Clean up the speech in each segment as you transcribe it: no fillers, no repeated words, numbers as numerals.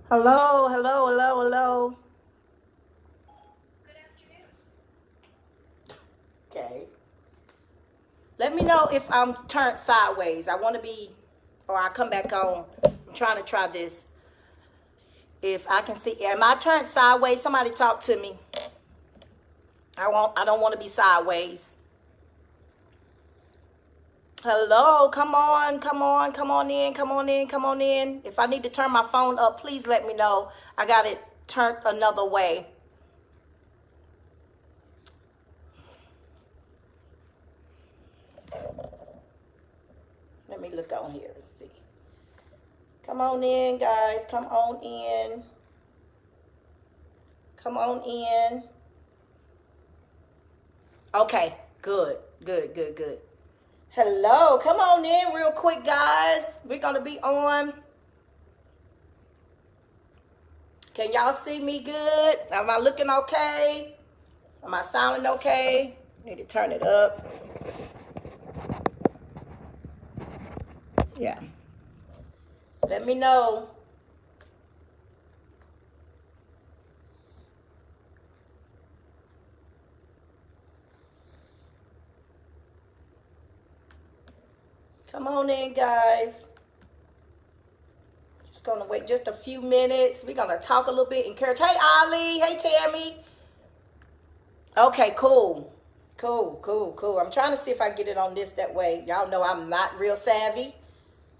Hello, hello, hello, hello. Okay. Let me know if I'm turned sideways. I want to be, or I come back on. I'm trying to try this. If I can see, am I turned sideways? Somebody talk to me. I don't want to be sideways. Hello, come on, come on, come on in, come on in, come on in. If I need to turn my phone up, please let me know. I got it turned another way. Let me look on here and see. Come on in, guys. Come on in. Come on in. Okay, good, good, good, good. Hello, come on in real quick, guys. We're gonna be on. Can y'all see me good? Am I looking okay? Am I sounding okay? Need to turn it up. Yeah. Let me know. Come on in, guys. Just gonna wait just a few minutes. We're gonna talk a little bit, encourage. Hey, Ali. Hey, Tammy. Okay, cool. Cool, cool, cool. I'm trying to see if I get it on this that way. Y'all know I'm not real savvy.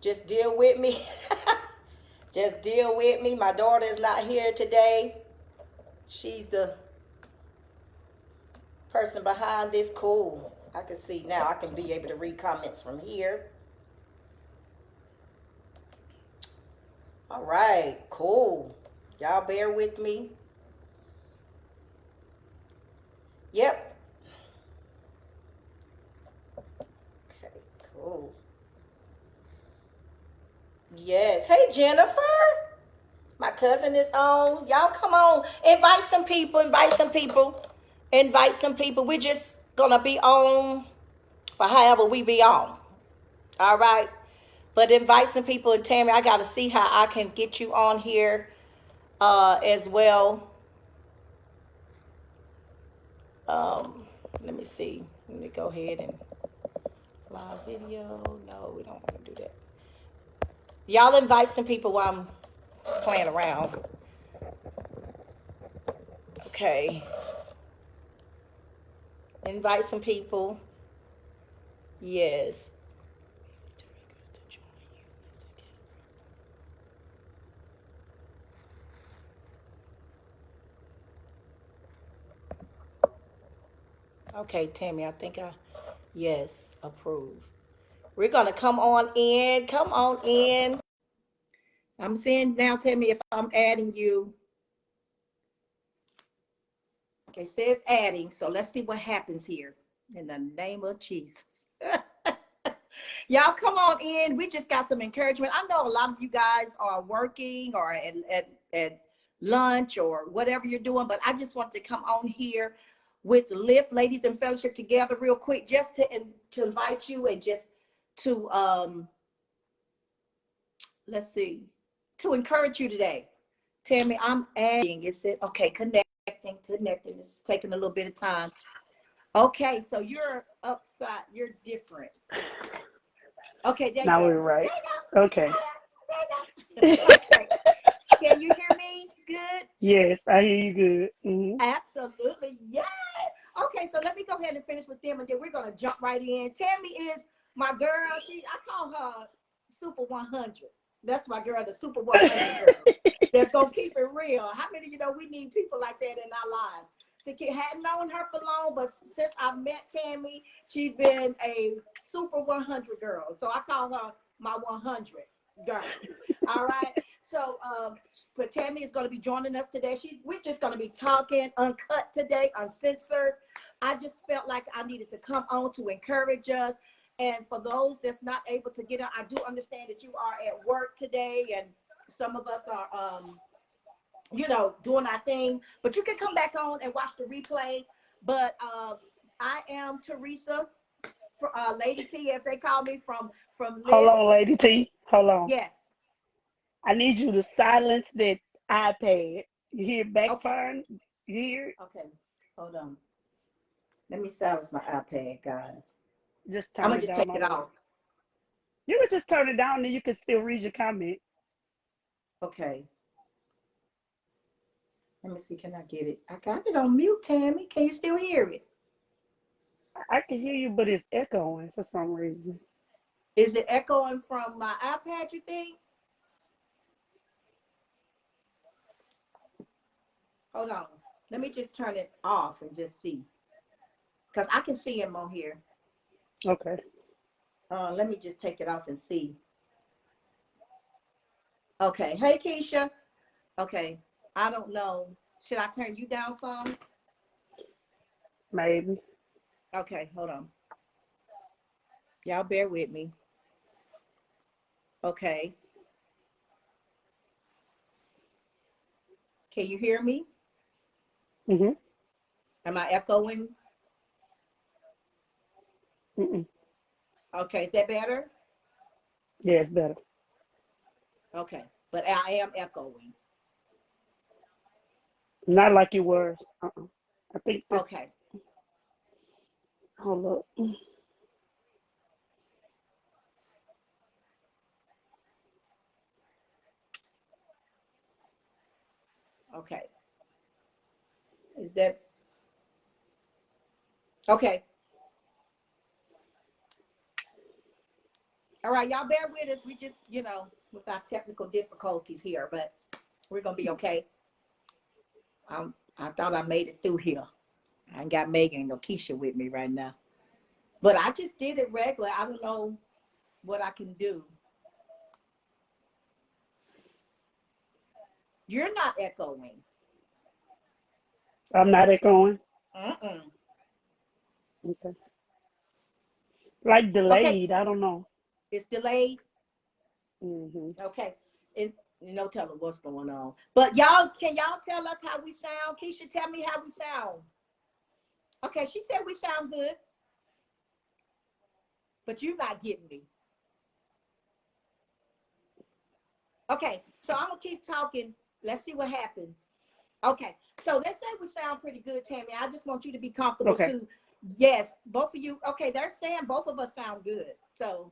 Just deal with me. Just deal with me. My daughter is not here today. She's the person behind this. Cool. I can see now. I can be able to read comments from here. All right. Cool. Y'all bear with me. Yep. Okay. Cool. Yes. Hey, Jennifer. My cousin is on. Y'all come on. Invite some people. Invite some people. Invite some people. We're just going to be on for however we be on. All right. But invite some people. And Tammy, I got to see how I can get you on here as well. Let me see. Let me go ahead and live video. No, we don't want to do that. Y'all invite some people while I'm playing around. Okay. Invite some people. Yes. Okay, Tammy, I think yes, approve. We're going to come on in. Come on in. I'm seeing now, Tammy, if I'm adding you. It says adding, so let's see what happens here. In the name of Jesus. Y'all come on in. We just got some encouragement. I know a lot of you guys are working or at lunch or whatever you're doing, but I just want to come on here with Lift Ladies in Fellowship together real quick, just to invite you and just to let's see, to encourage you today. Tammy, I'm adding. It said, okay, connecting. This is taking a little bit of time. Okay, so you're upside, you're different. Okay, there you Now go. we're right. There you go. Okay. There you go. Okay. Can you hear me? Good? Yes, I hear you good. Absolutely. Yay. Okay, so let me go ahead and finish with them and then we're gonna jump right in. Tammy is my girl. I call her Super 100. That's my girl, the Super 100 girl. That's gonna keep it real. How many of you know we need people like that in our lives? Hadn't known her for long, but since I met Tammy, she's been a Super 100 girl. So I call her my 100 girl. All right. So, but Tammy is going to be joining us today. We're just going to be talking uncut today, uncensored. I just felt like I needed to come on to encourage us. And for those that's not able to get on, I do understand that you are at work today, and some of us are, doing our thing. But you can come back on and watch the replay. But I am Teresa, Lady T, as they call me, from Hold Live. on, Lady T. Hold on. Yes. I need you to silence that iPad. You hear Okay. backfiring? You hear it? Okay. Hold on. Let me silence my iPad, guys. Just I'm turn gonna it just down take all it the way. off. You can just turn it down and you can still read your comments. Okay. Let me see. Can I get it? I got it on mute, Tammy. Can you still hear it? I can hear you, but it's echoing for some reason. Is it echoing from my iPad, you think? Hold on. Let me just turn it off and just see. Because I can see him on here. Okay. Let me just take it off and see. Okay. Hey, Keisha. Okay. I don't know. Should I turn you down some? Maybe. Okay. Hold on. Y'all bear with me. Okay. Can you hear me? Mm-hmm. Am I echoing? Mm-mm. Okay. Is that better? Yeah, it's better. Okay. But I am echoing. Not like you were. I think this. Okay. Hold up. Okay. Is that okay? All right, y'all bear with us. We just, with our technical difficulties here, but we're gonna be okay. I thought I made it through here. I ain't got Megan or Keisha with me right now. But I just did it regular. I don't know what I can do. You're not echoing. I'm not echoing. Mm-mm. Okay. Like Okay, delayed. I don't know. it's delayed. Mm-hmm. Okay. And no telling what's going on. But y'all, can y'all tell us how we sound? Keisha, tell me how we sound. Okay, she said we sound good, but you're not getting me. Okay, so I'm gonna keep talking. Let's see what happens. Okay, so let's say we sound pretty good, Tammy. I just want you to be comfortable Okay. too. Yes, both of you. Okay, they're saying both of us sound good. So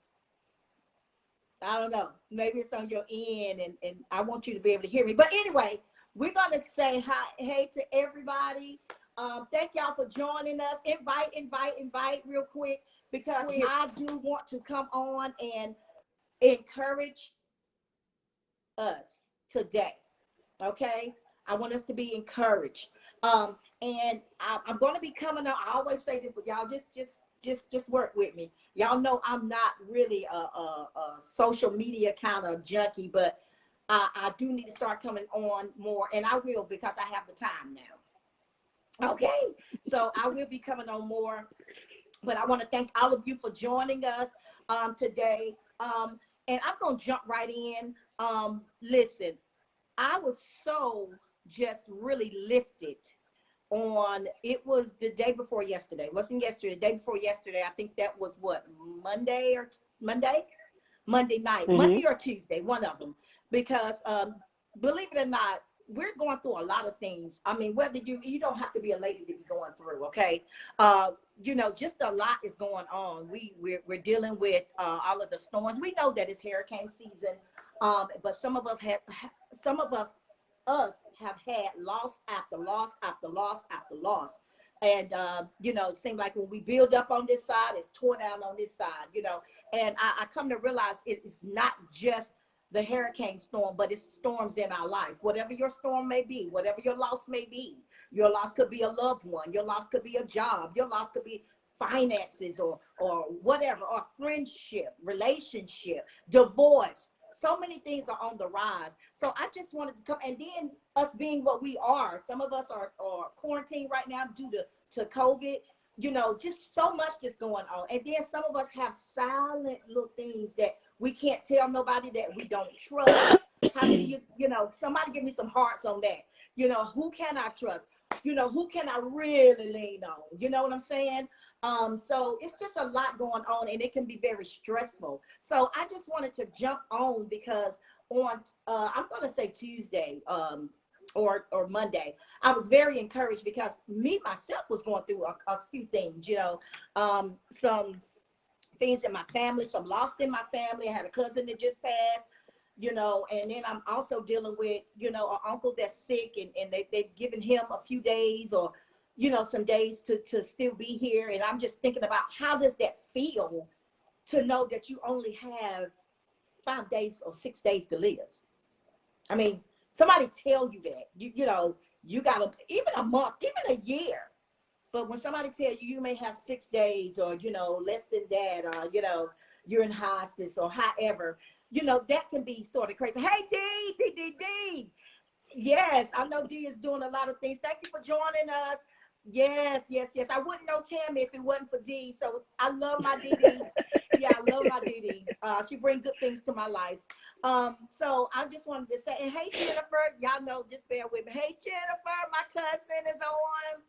I don't know. Maybe it's on your end, and I want you to be able to hear me. But anyway, we're gonna say hi, hey to everybody. Thank y'all for joining us. Invite real quick because I do want to come on and encourage us today. Okay, I want us to be encouraged. And I'm going to be coming up. I always say this, but y'all just work with me. Y'all know I'm not really a social media kind of junkie, but I do need to start coming on more, and I will because I have the time now. Okay, so I will be coming on more, but I want to thank all of you for joining us today. And I'm going to jump right in. Listen, I was so just really lifted on it was the day before yesterday. It wasn't yesterday, the day before yesterday. I think that was what, Monday? Monday night, Mm-hmm. Monday or Tuesday, one of them. Because believe it or not, we're going through a lot of things. I mean, whether you don't have to be a lady to be going through, okay? Just a lot is going on. We're dealing with all of the storms. We know that it's hurricane season, but some of us have had loss after loss after loss after loss. And it seems like when we build up on this side, it's tore down on this side. And I come to realize it is not just the hurricane storm, but it's storms in our life. Whatever your storm may be, whatever your loss may be, your loss could be a loved one, your loss could be a job, your loss could be finances or whatever, or friendship, relationship, divorce. So many things are on the rise. So I just wanted to come, and then us being what we are, some of us are quarantined right now due to COVID. Just so much that's going on. And then some of us have silent little things that we can't tell nobody, that we don't trust. How many somebody give me some hearts on that. Who can I trust? Who can I really lean on? You know what I'm saying? So it's just a lot going on, and it can be very stressful. So I just wanted to jump on because on I'm gonna say Tuesday, or Monday. I was very encouraged because me myself was going through a few things, some things in my family, some lost in my family. I had a cousin that just passed, and then I'm also dealing with, an uncle that's sick, and they've given him a few days, or, some days to still be here. And I'm just thinking about, how does that feel to know that you only have 5 days or 6 days to live? I mean, somebody tell you that, you got to, even a month, even a year. But when somebody tell you you may have 6 days, or, less than that, or, you're in hospice, or however, that can be sort of crazy. Hey, D. Yes, I know D is doing a lot of things. Thank you for joining us. Yes, yes, yes. I wouldn't know Tammy if it wasn't for D. So I love my DD. Yeah, I love my DD. She brings good things to my life. So I just wanted to say, and hey, Jennifer, y'all know, just bear with me. Hey, Jennifer, my cousin is on.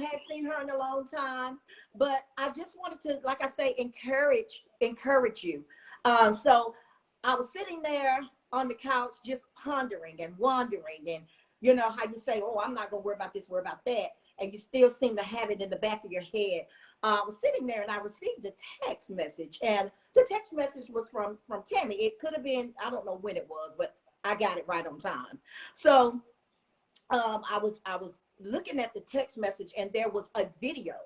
Hadn't seen her in a long time, but I just wanted to, like I say, encourage you. So I was sitting there on the couch, just pondering and wondering, and how you say, oh, I'm not gonna worry about this, worry about that, and you still seem to have it in the back of your head. I was sitting there and I received a text message, and the text message was from Tammy. It could have been, I don't know when it was, but I got it right on time. So I was looking at the text message, and there was a video,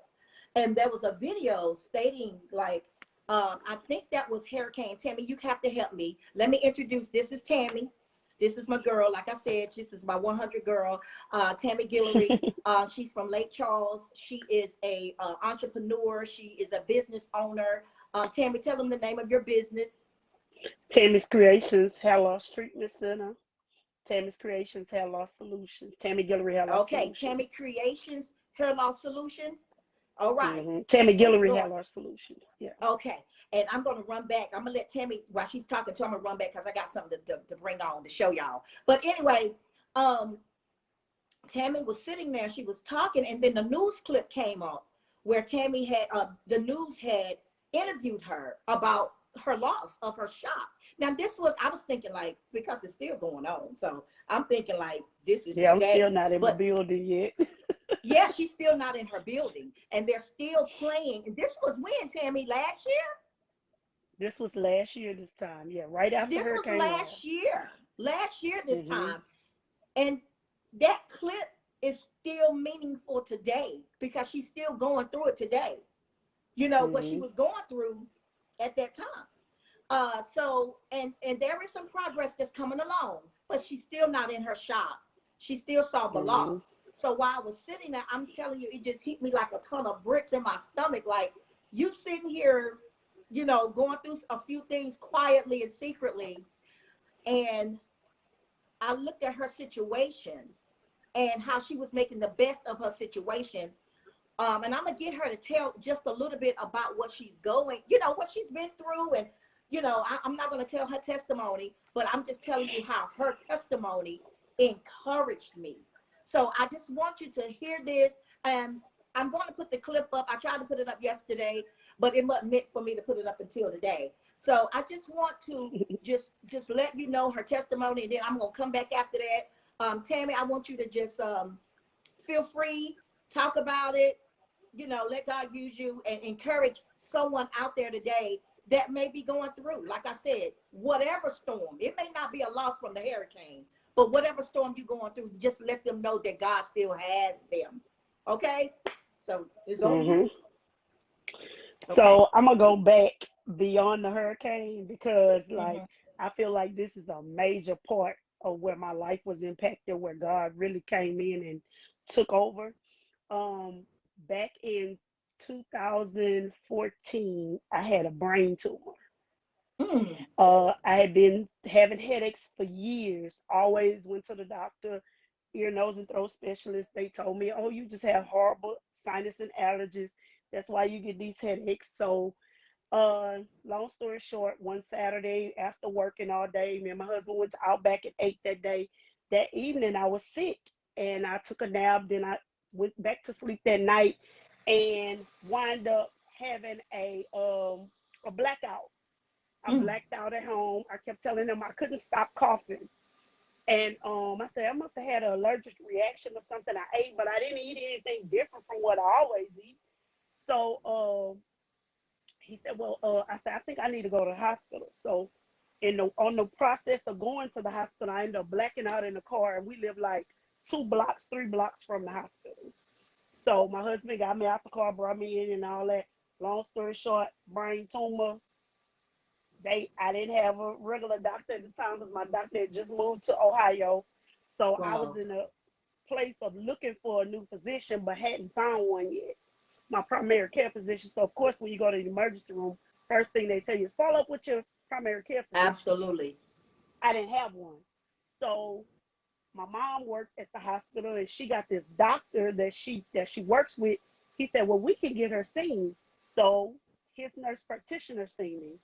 stating, like, I think that was Hurricane Tammy. You have to help me. Let me introduce. This is Tammy. This is my girl. Like I said, this is my 100 girl, Tammy Guillory. She's from Lake Charles. She is a entrepreneur. She is a business owner. Tammy, tell them the name of your business. Tammy's Creations Hair Loss Treatment Center. Tammy's Creations Hair Loss Solutions. Tammy Guillory Hair Loss Okay, Tammy Solutions. Creations Hair Loss Solutions. All right. Tammy Guillory Hair Lord. Loss Solutions. Yeah. Okay. And I'm going to run back. I'm going to let Tammy, while she's talking to, I'm going to run back because I got something to bring on to show y'all. But anyway, Tammy was sitting there. She was talking, and then the news clip came up where Tammy had, the news had interviewed her about her loss of her shop. Now, I was thinking, like, because it's still going on. So I'm thinking, like, this is Yeah, I'm still today. not in my But building yet. yeah, she's still not in her building, and they're still playing. And this was when, Tammy, last year? This was last year this time. Yeah, right after This was Hurricane Laura. last year this Mm-hmm. time. And that clip is still meaningful today because she's still going through it today. What she Mm-hmm. was going through at that time. So and there is some progress that's coming along, but she's still not in her shop. She still saw the Mm-hmm. loss. So while I was sitting there, I'm telling you, it just hit me like a ton of bricks in my stomach. Like, you sitting here, going through a few things quietly and secretly. And I looked at her situation and how she was making the best of her situation. And I'm gonna get her to tell just a little bit about what she's what she's been through. And I'm not gonna tell her testimony, but I'm just telling you how her testimony encouraged me. So I just want you to hear this. And I'm going to put the clip up. I tried to put it up yesterday, but it wasn't meant for me to put it up until today. So I just want to just let you know her testimony, and then I'm gonna come back after that. Tammy, I want you to just feel free, talk about it, let God use you, and encourage someone out there today that may be going through, like I said, whatever storm. It may not be a loss from the hurricane, but whatever storm you're going through, just let them know that God still has them. Okay? So it's on Mm-hmm. you. Okay. So I'm gonna go back beyond the hurricane because, like, Mm-hmm. I feel like this is a major part of where my life was impacted, where God really came in and took over. Um, Back in 2014, I had a brain tumor. Mm. I had been having headaches for years. Always went to the doctor, ear, nose, and throat specialist. They told me, "Oh, you just have horrible sinus and allergies. That's why you get these headaches." So, long story short, one Saturday after working all day, me and my husband went to Outback at 8 that day. That evening, I was sick, and I took a nap. Then I went back to sleep that night, and wind up having a blackout. I Mm. blacked out at home. I kept telling them I couldn't stop coughing. And I said I must have had an allergic reaction or something I ate, but I didn't eat anything different from what I always eat. So he said, well, I said, I think I need to go to the hospital. So on the process of going to the hospital, I ended up blacking out in the car, and we live like 2 blocks, 3 blocks from the hospital. So my husband got me out the car, brought me in and all that. Long story short, brain tumor. I didn't have a regular doctor at the time because my doctor had just moved to Ohio. So I was Wow. in a place of looking for a new physician, but hadn't found one yet. My primary care physician. So of course, when you go to the emergency room, first thing they tell you is follow up with your primary care physician. Absolutely. I didn't have one. So my mom worked at the hospital and she got this doctor that she works with. He said, well, we can get her seen. So his nurse practitioner seen me,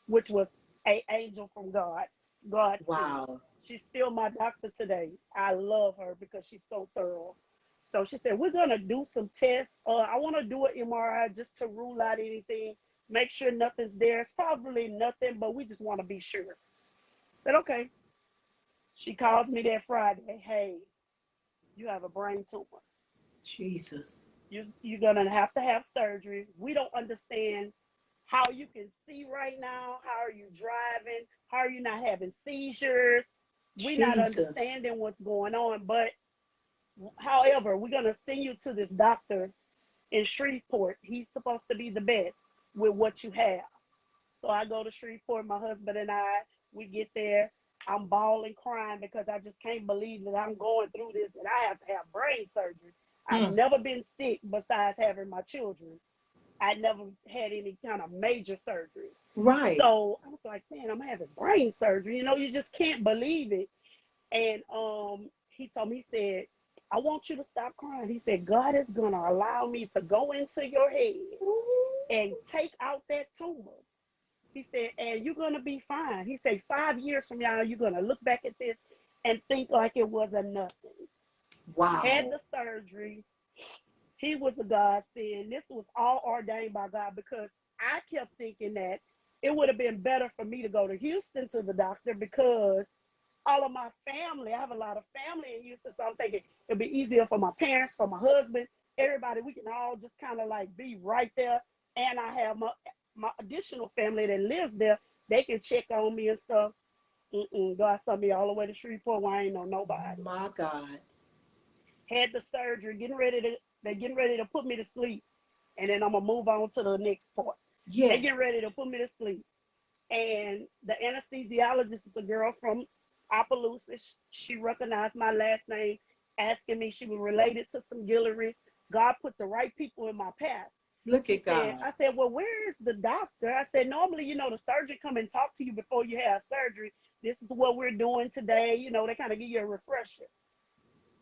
which was a angel from God. God sent. Wow. She's still my doctor today. I love her because she's so thorough. So she said, we're gonna do some tests. I want to do an MRI just to rule out anything, make sure nothing's there. It's probably nothing, but we just want to be sure. I said, okay. She calls me that Friday. Hey, you have a brain tumor. Jesus. You're gonna have to have surgery. We don't understand how you can see right now. How are you driving? How are you not having seizures? We not Jesus. understanding what's going on. But however, we're gonna send you to this doctor in Shreveport. He's supposed to be the best with what you have. So I go to Shreveport, my husband and we get there. I'm bawling, crying because I just can't believe that I'm going through this and I have to have brain surgery. I've Mm. never been sick besides having my children. I never had any kind of major surgeries. Right. So I was like, man, I'm having brain surgery. You just can't believe it. And he told me, he said, I want you to stop crying. He said, God is going to allow me to go into your head and take out that tumor. He said, and you're going to be fine. He said, 5 years from now, you're going to look back at this and think like it was a nothing. Had Wow. the surgery. He was a God saying this was all ordained by God because I kept thinking that it would have been better for me to go to Houston to the doctor because all of my family, I have a lot of family in Houston. So I'm thinking it'd be easier for my parents, for my husband, everybody. We can all just kind of like be right there. And I have my additional family that lives there. They can check on me and stuff. God sent me all the way to Shreveport where I ain't know nobody. My God. Had the surgery, they're getting ready to put me to sleep. And then I'm gonna move on to the next part. They Yes. get ready to put me to sleep. And the anesthesiologist is a girl from Opelousas. She recognized my last name, asking me she was related to some Guillories. God put the right people in my path. Look She at said, God. I said, well, where's the doctor? I said, normally, the surgeon come and talk to you before you have surgery. This is what we're doing today. They kind of give you a refresher.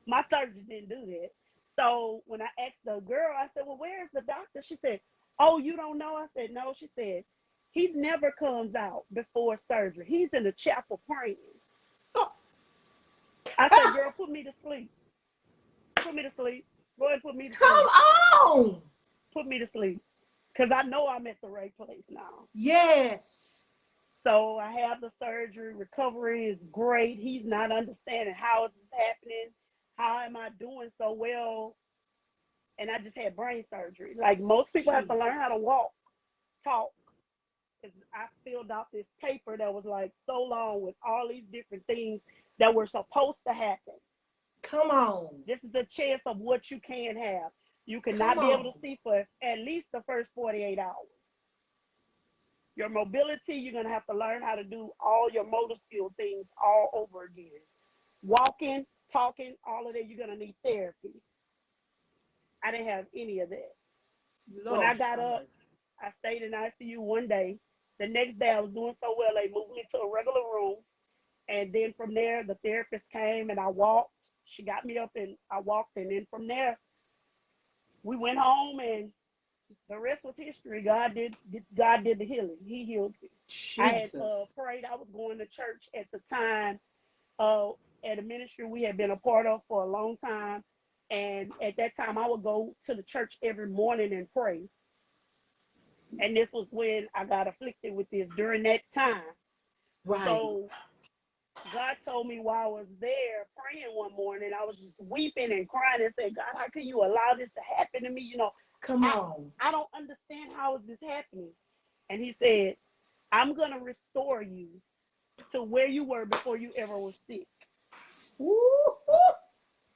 My surgeon didn't do that. So when I asked the girl, I said, well, where's the doctor? She said, oh, you don't know? I said, no. She said, he never comes out before surgery. He's in the chapel praying. Oh. I said, girl, put me to sleep. Put me to sleep. Go ahead and put me to Come sleep. on. Put me to sleep. Because I know I'm at the right place now. Yes. So I have the surgery. Recovery is great. He's not understanding how it's happening. How am I doing so well? And I just had brain surgery. Like most people have to learn how Jesus. to walk, talk. Because I filled out this paper that was like so long with all these different things that were supposed to happen. Come on. This is the chance of what you can have. You Come cannot be able on. to see for at least the first 48 hours. Your mobility, you're going to have to learn how to do all your motor skill things all over again. Walking, talking, all of that, you're going to need therapy. I didn't have any of that. When I Lord got have up, mercy. I stayed in ICU one day. The next day, I was doing so well, they moved me to a regular room. And then from there, the therapist came and I walked. She got me up and I walked. And then from there, we went home and the rest was history. God did the healing. He healed me. I had Jesus. prayed. I was going to church at the time, uh, at a ministry we had been a part of for a long time. And at that time, I would go to the church every morning and pray. And this was when I got afflicted with this during that time. Right. So God told me while I was there praying one morning, I was just weeping and crying and saying, God, how can you allow this to happen to me? Come I, on. I don't understand how is this happening. And he said, I'm going to restore you to where you were before you ever were sick. Woo-hoo.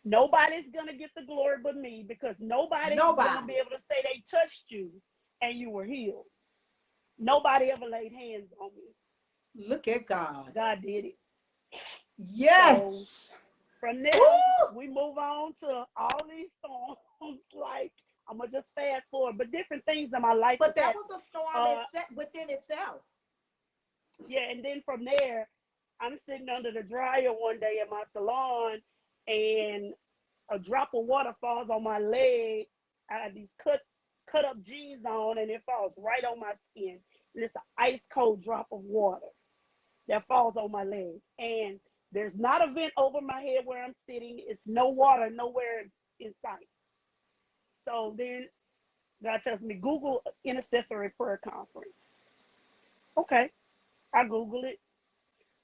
Nobody's going to get the glory but me, because nobody's going to be Nobody. able to say they touched you and you were healed. Nobody ever laid hands on me. Look at God. God did it. So Yes. from there, Woo. we move on to all these storms. Like, I'm going to just fast forward, but different things in my life has But that happened. was a storm within itself. Yeah, and then from there, I'm sitting under the dryer one day in my salon, and a drop of water falls on my leg. I had these cut up jeans on, and it falls right on my skin. And it's an ice cold drop of water that falls on my leg. And there's not a vent over my head where I'm sitting. It's no water nowhere in sight. So then God tells me, Google intercessory prayer conference. Okay, I Google it.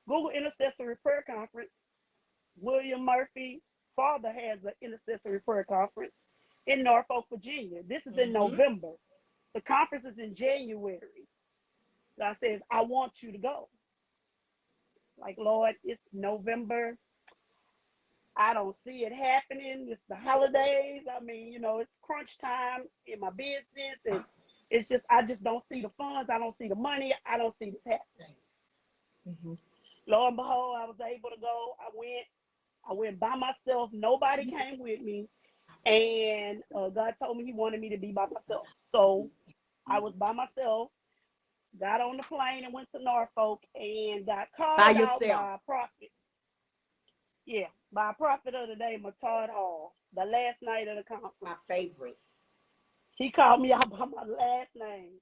Google intercessory prayer conference. William Murphy, father, has an intercessory prayer conference in Norfolk, Virginia. This is in Mm-hmm. November. The conference is in January. God says, I want you to go. Like, Lord, it's November. I don't see it happening. It's the holidays. I mean, it's crunch time in my business. And it's just, I just don't see the funds. I don't see the money. I don't see this happening. Mm-hmm. Lo and behold, I was able to go. I went by myself. Nobody came with me. And God told me he wanted me to be by myself. So I was by myself, got on the plane and went to Norfolk, and got By called out yourself. by a prophet. Yeah, by a prophet of the day, Matard Hall, the last night of the conference. My favorite. He called me out by my last name,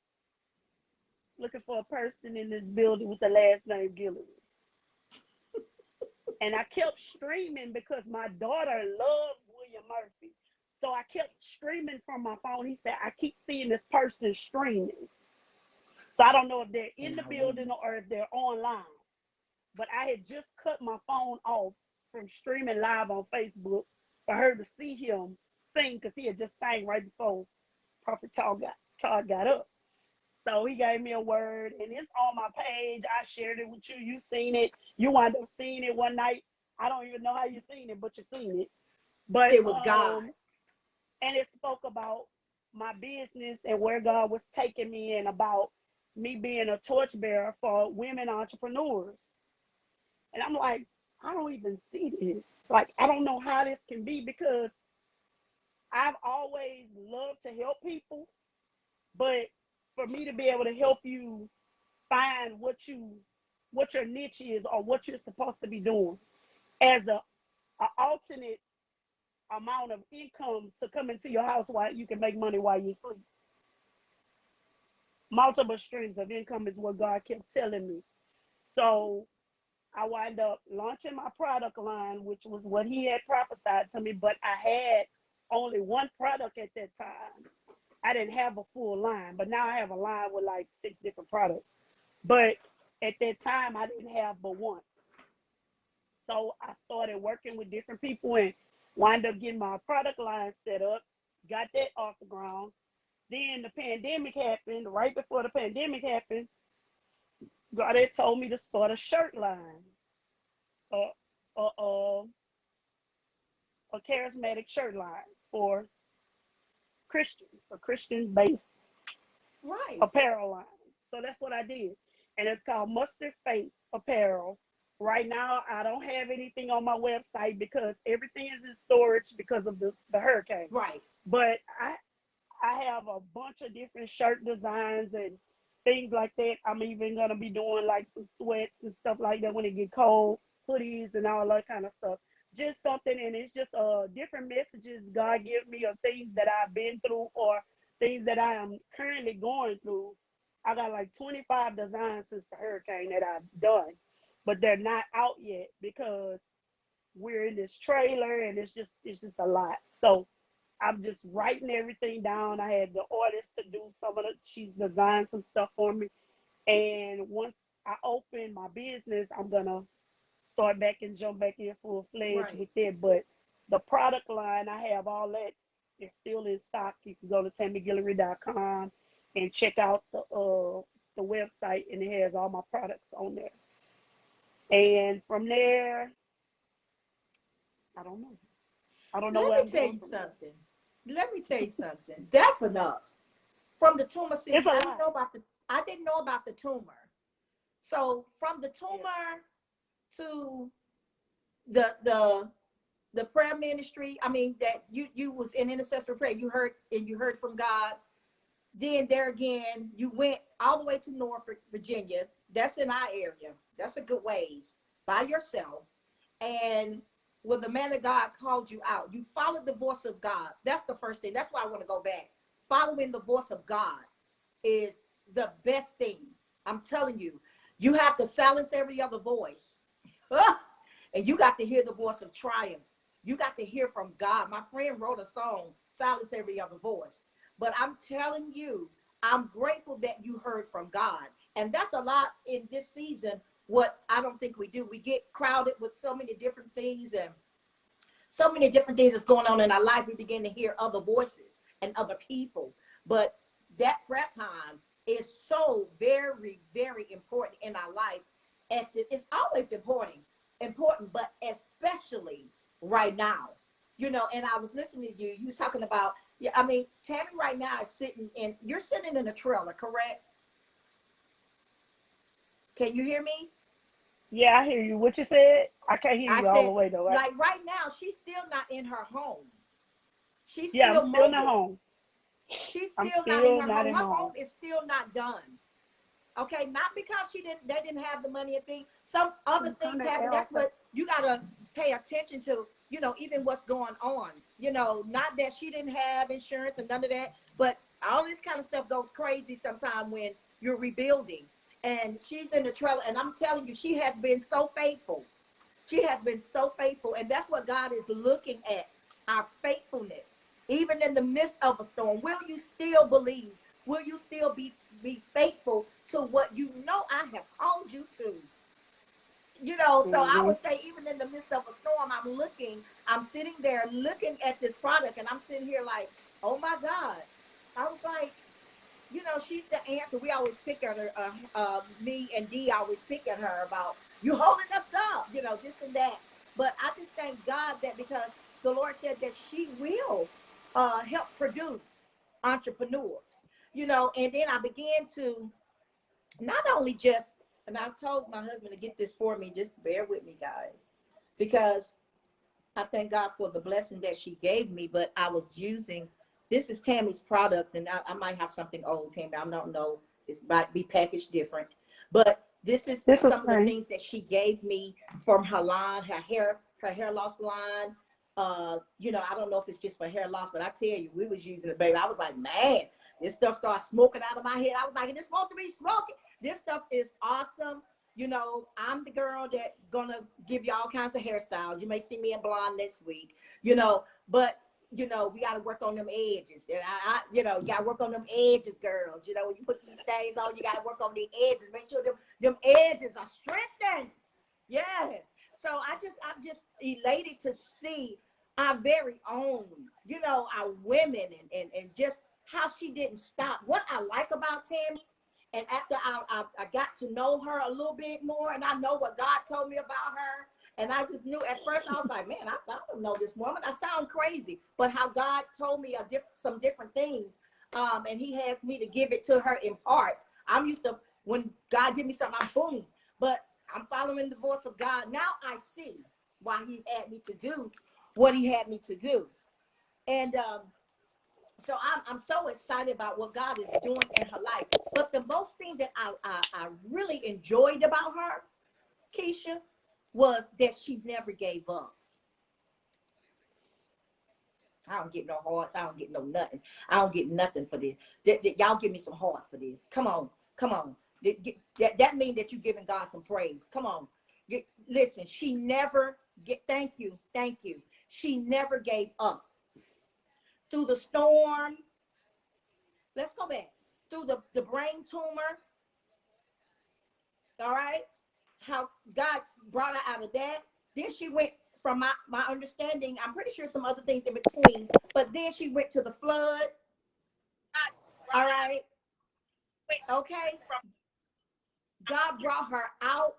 looking for a person in this building with the last name Guillory. And I kept streaming because my daughter loves William Murphy. So I kept streaming from my phone. He said, I keep seeing this person streaming. So I don't know if they're in the building or if they're online. But I had just cut my phone off from streaming live on Facebook for her to see him sing, because he had just sang right before Prophet Todd got up. So he gave me a word, and it's on my page. I shared it with you. You seen it. You wound up seeing it one night. I don't even know how you seen it, but you seen it. But It was God. and it spoke about my business and where God was taking me, and about me being a torchbearer for women entrepreneurs. And I'm like, I don't even see this. Like, I don't know how this can be, because I've always loved to help people, but for me to be able to help you find what your niche is, or what you're supposed to be doing as a alternate amount of income to come into your house while you can make money while you sleep. Multiple streams of income is what God kept telling me. So I wind up launching my product line, which was what he had prophesied to me, but I had only one product at that time. I didn't have a full line, but now I have a line with like 6 different products. But at that time, I didn't have but one. So I started working with different people and wind up getting my product line set up, got that off the ground. Then the pandemic happened. Right before the pandemic happened, God had told me to start a shirt line, a, a, a, a charismatic shirt line for Christians, a Christian-based Right. apparel line. So that's what I did. And it's called Mustard Faith Apparel. Right now, I don't have anything on my website because everything is in storage because of the hurricane. Right. But I have a bunch of different shirt designs and things like that. I'm even going to be doing like some sweats and stuff like that when it get cold, hoodies and all that kind of stuff. Just something, and it's just different messages God gives me of things that I've been through, or things that I am currently going through. I got like 25 designs since the hurricane that I've done, but they're not out yet because we're in this trailer, and it's just a lot. So I'm just writing everything down. I had the artist to do some of the, she's designed some stuff for me. And once I open my business, I'm gonna start back and jump back in full fledged Right. with it. But the product line, I have all that. It's still in stock. You can go to tammyguillory.com and check out the website, and it has all my products on there. And from there, I don't know. I don't know Let where me I'm tell going you from there. something. Let me tell you something. That's enough. From the tumor, It's see, a I didn't lot. know about the tumor. So from the Yeah. tumor to the prayer ministry, I mean that you was in intercessory prayer, you heard from God. Then there again, you went all the way to Norfolk, Virginia. That's in our area. That's a good ways by yourself. And when the man of God called you out, you followed the voice of God. That's the first thing. That's why I want to go back. Following the voice of God is the best thing. I'm telling you, you have to silence every other voice. And you got to hear the voice of triumph. You got to hear from God. My friend wrote a song, Silence Every Other Voice. But I'm telling you, I'm grateful that you heard from God. And that's a lot in this season, what I don't think we do. We get crowded with so many different things and so many different things that's going on in our life. We begin to hear other voices and other people. But that prayer time is so very, very important in our life. And it's always important, but especially right now. You know, and I was listening to you. You was talking about, yeah, I mean, Tammy right now is you're sitting in a trailer, correct? Can you hear me? Yeah, I hear you. What you said? I can't hear I you all the said, way though. like right now, she's still not in her home. She's Yeah, I'm still still not mobile. home. She's I'm still not in still her not home. at Her home home. is still not done. Okay, not because they didn't have the money and things. Some other Turn things that happen. air off. That's what you gotta pay attention to. You know, even what's going on. You know, not that she didn't have insurance and none of that, but all this kind of stuff goes crazy sometimes when you're rebuilding. And she's in the trailer, and I'm telling you, she has been so faithful. She has been so faithful, and that's what God is looking at, our faithfulness. Even in the midst of a storm, will you still believe? Will you still be faithful to what you know I have called you to? You know, so I Mm-hmm. would say even in the midst of a storm, I'm sitting there looking at this product, and I'm sitting here like, oh my God. I was like, you know, she's the answer. We always pick at her, me and Dee always pick at her about you holding us up, you know, this and that. But I just thank God that because the Lord said that she will help produce entrepreneurs, you know, and then I began to not only just, and I've told my husband to get this for me, just bear with me, guys, because I thank God for the blessing that she gave me, but I was using, this is Tammy's product, and I might have something old, Tammy. I don't know. It might be packaged different. But this is This is some of the fine. things that she gave me from her line, her hair loss line. You know, I don't know if it's just for hair loss, but I tell you, we was using it, baby. I was like, man, this stuff started smoking out of my head. I was like, it's supposed to be smoking. This stuff is awesome. You know, I'm the girl that gonna give you all kinds of hairstyles. You may see me in blonde next week, you know, but you know, we gotta work on them edges. And you know, you gotta work on them edges, girls. You know, when you put these things on, you gotta work on the edges. Make sure them edges are strengthened. Yes. So I'm just elated to see our very own, you know, our women and just how she didn't stop. What I like about Tammy, and after I got to know her a little bit more, and I know what God told me about her, and I just knew at first I was like, man, I don't know this woman. I sound crazy, but how God told me some different things, and He has me to give it to her in parts. I'm used to when God give me something, I'm boom, but I'm following the voice of God. Now I see why He had me to do what He had me to do, and so I'm so excited about what God is doing in her life. But the most thing that I really enjoyed about her, Keisha, was that she never gave up. I don't get no hearts. I don't get no nothing. I don't get nothing for this. Y'all give me some hearts for this. Come on. Come on. That means that you're giving God some praise. Come on. Listen, she never thank you. Thank you. She never gave up. through the storm. Let's go back through the brain tumor. All right, how God brought her out of that. Then she went, from my understanding, I'm pretty sure some other things in between, but then she went to the flood. All right, okay. God brought her out,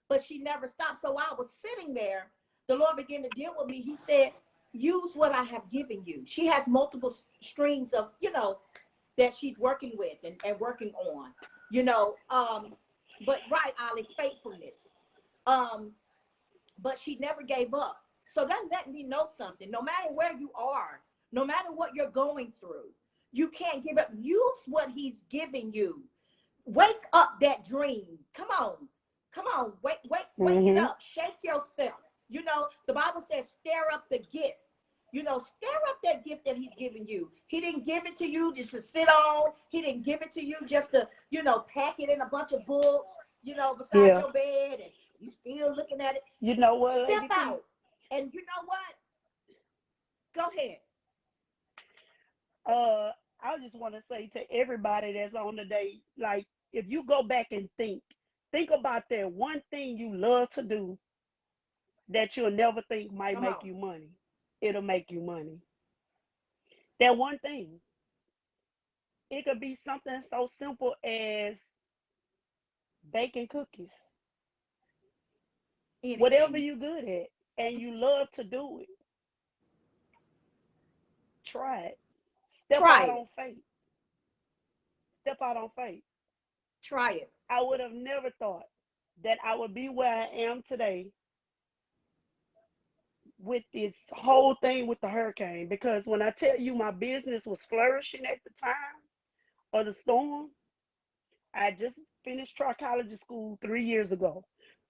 but she never stopped. So while I was sitting there, the Lord began to deal with me. He said, use what I have given you. She has multiple streams of, that she's working with and working on, but right, Ollie, faithfulness. Um, but she never gave up. So that let me know something. No matter where you are, no matter what you're going through, you can't give up. Use what he's giving you. Wake up that dream. Come on. Come on. Wake it Mm-hmm. up. Shake yourself. The Bible says stir up the gift. Stir up that gift that he's giving you. He didn't give it to you just to sit on. He didn't give it to you just to, pack it in a bunch of books, beside Yeah. your bed, and you still looking at it. You know what, Step Lady T? out. And you know what? Go ahead. Uh, I just want to say to everybody that's on today, like, if you go back and think about that one thing you love to do that you'll never think might Come make on. you money. It'll make you money. That one thing. It could be something so simple as baking cookies. Whatever Anything. you're good at and you love to do it, try it. Step Try out it. on faith. Step out on faith. Try it. I would have never thought that I would be where I am today with this whole thing with the hurricane, because when I tell you my business was flourishing at the time of the storm, I just finished trichology school 3 years ago.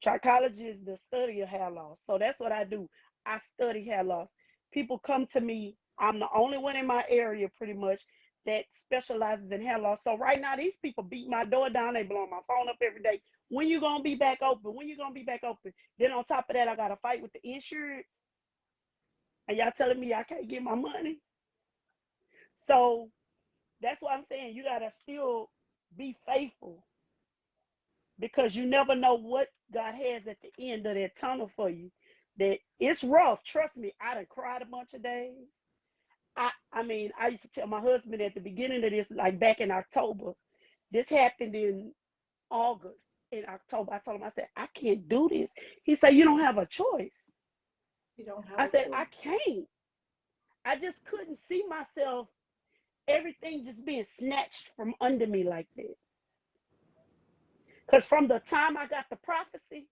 Trichology is the study of hair loss. So that's what I do. I study hair loss. People come to me. I'm the only one in my area pretty much that specializes in hair loss. So right now, these people beat my door down. They blow my phone up every day. When you gonna be back open? When you gonna be back open? Then on top of that, I gotta fight with the insurance. And y'all telling me I can't get my money. So that's what I'm saying. You gotta still be faithful, because you never know what God has at the end of that tunnel for you. That it's rough. Trust me, I done cried a bunch of days. I mean, I used to tell my husband at the beginning of this, like back in October, this happened in August. In October, I told him, I said, I can't do this. He said, you don't have a choice. You don't have I a said, I choice. can't. I just couldn't see myself, everything just being snatched from under me like that. Because from the time I got the prophecy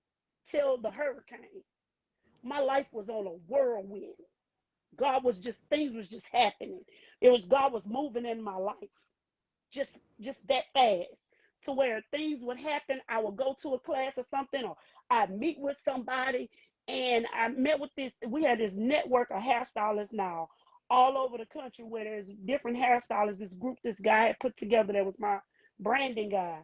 till the hurricane, my life was on a whirlwind. God was just, things was just happening. It was, God was moving in my life just that fast, to where things would happen. I would go to a class or something, or I'd meet with somebody. And I met with this, we had this network of hairstylists now all over the country, where there's different hairstylists. This group this guy had put together, that was my branding guy.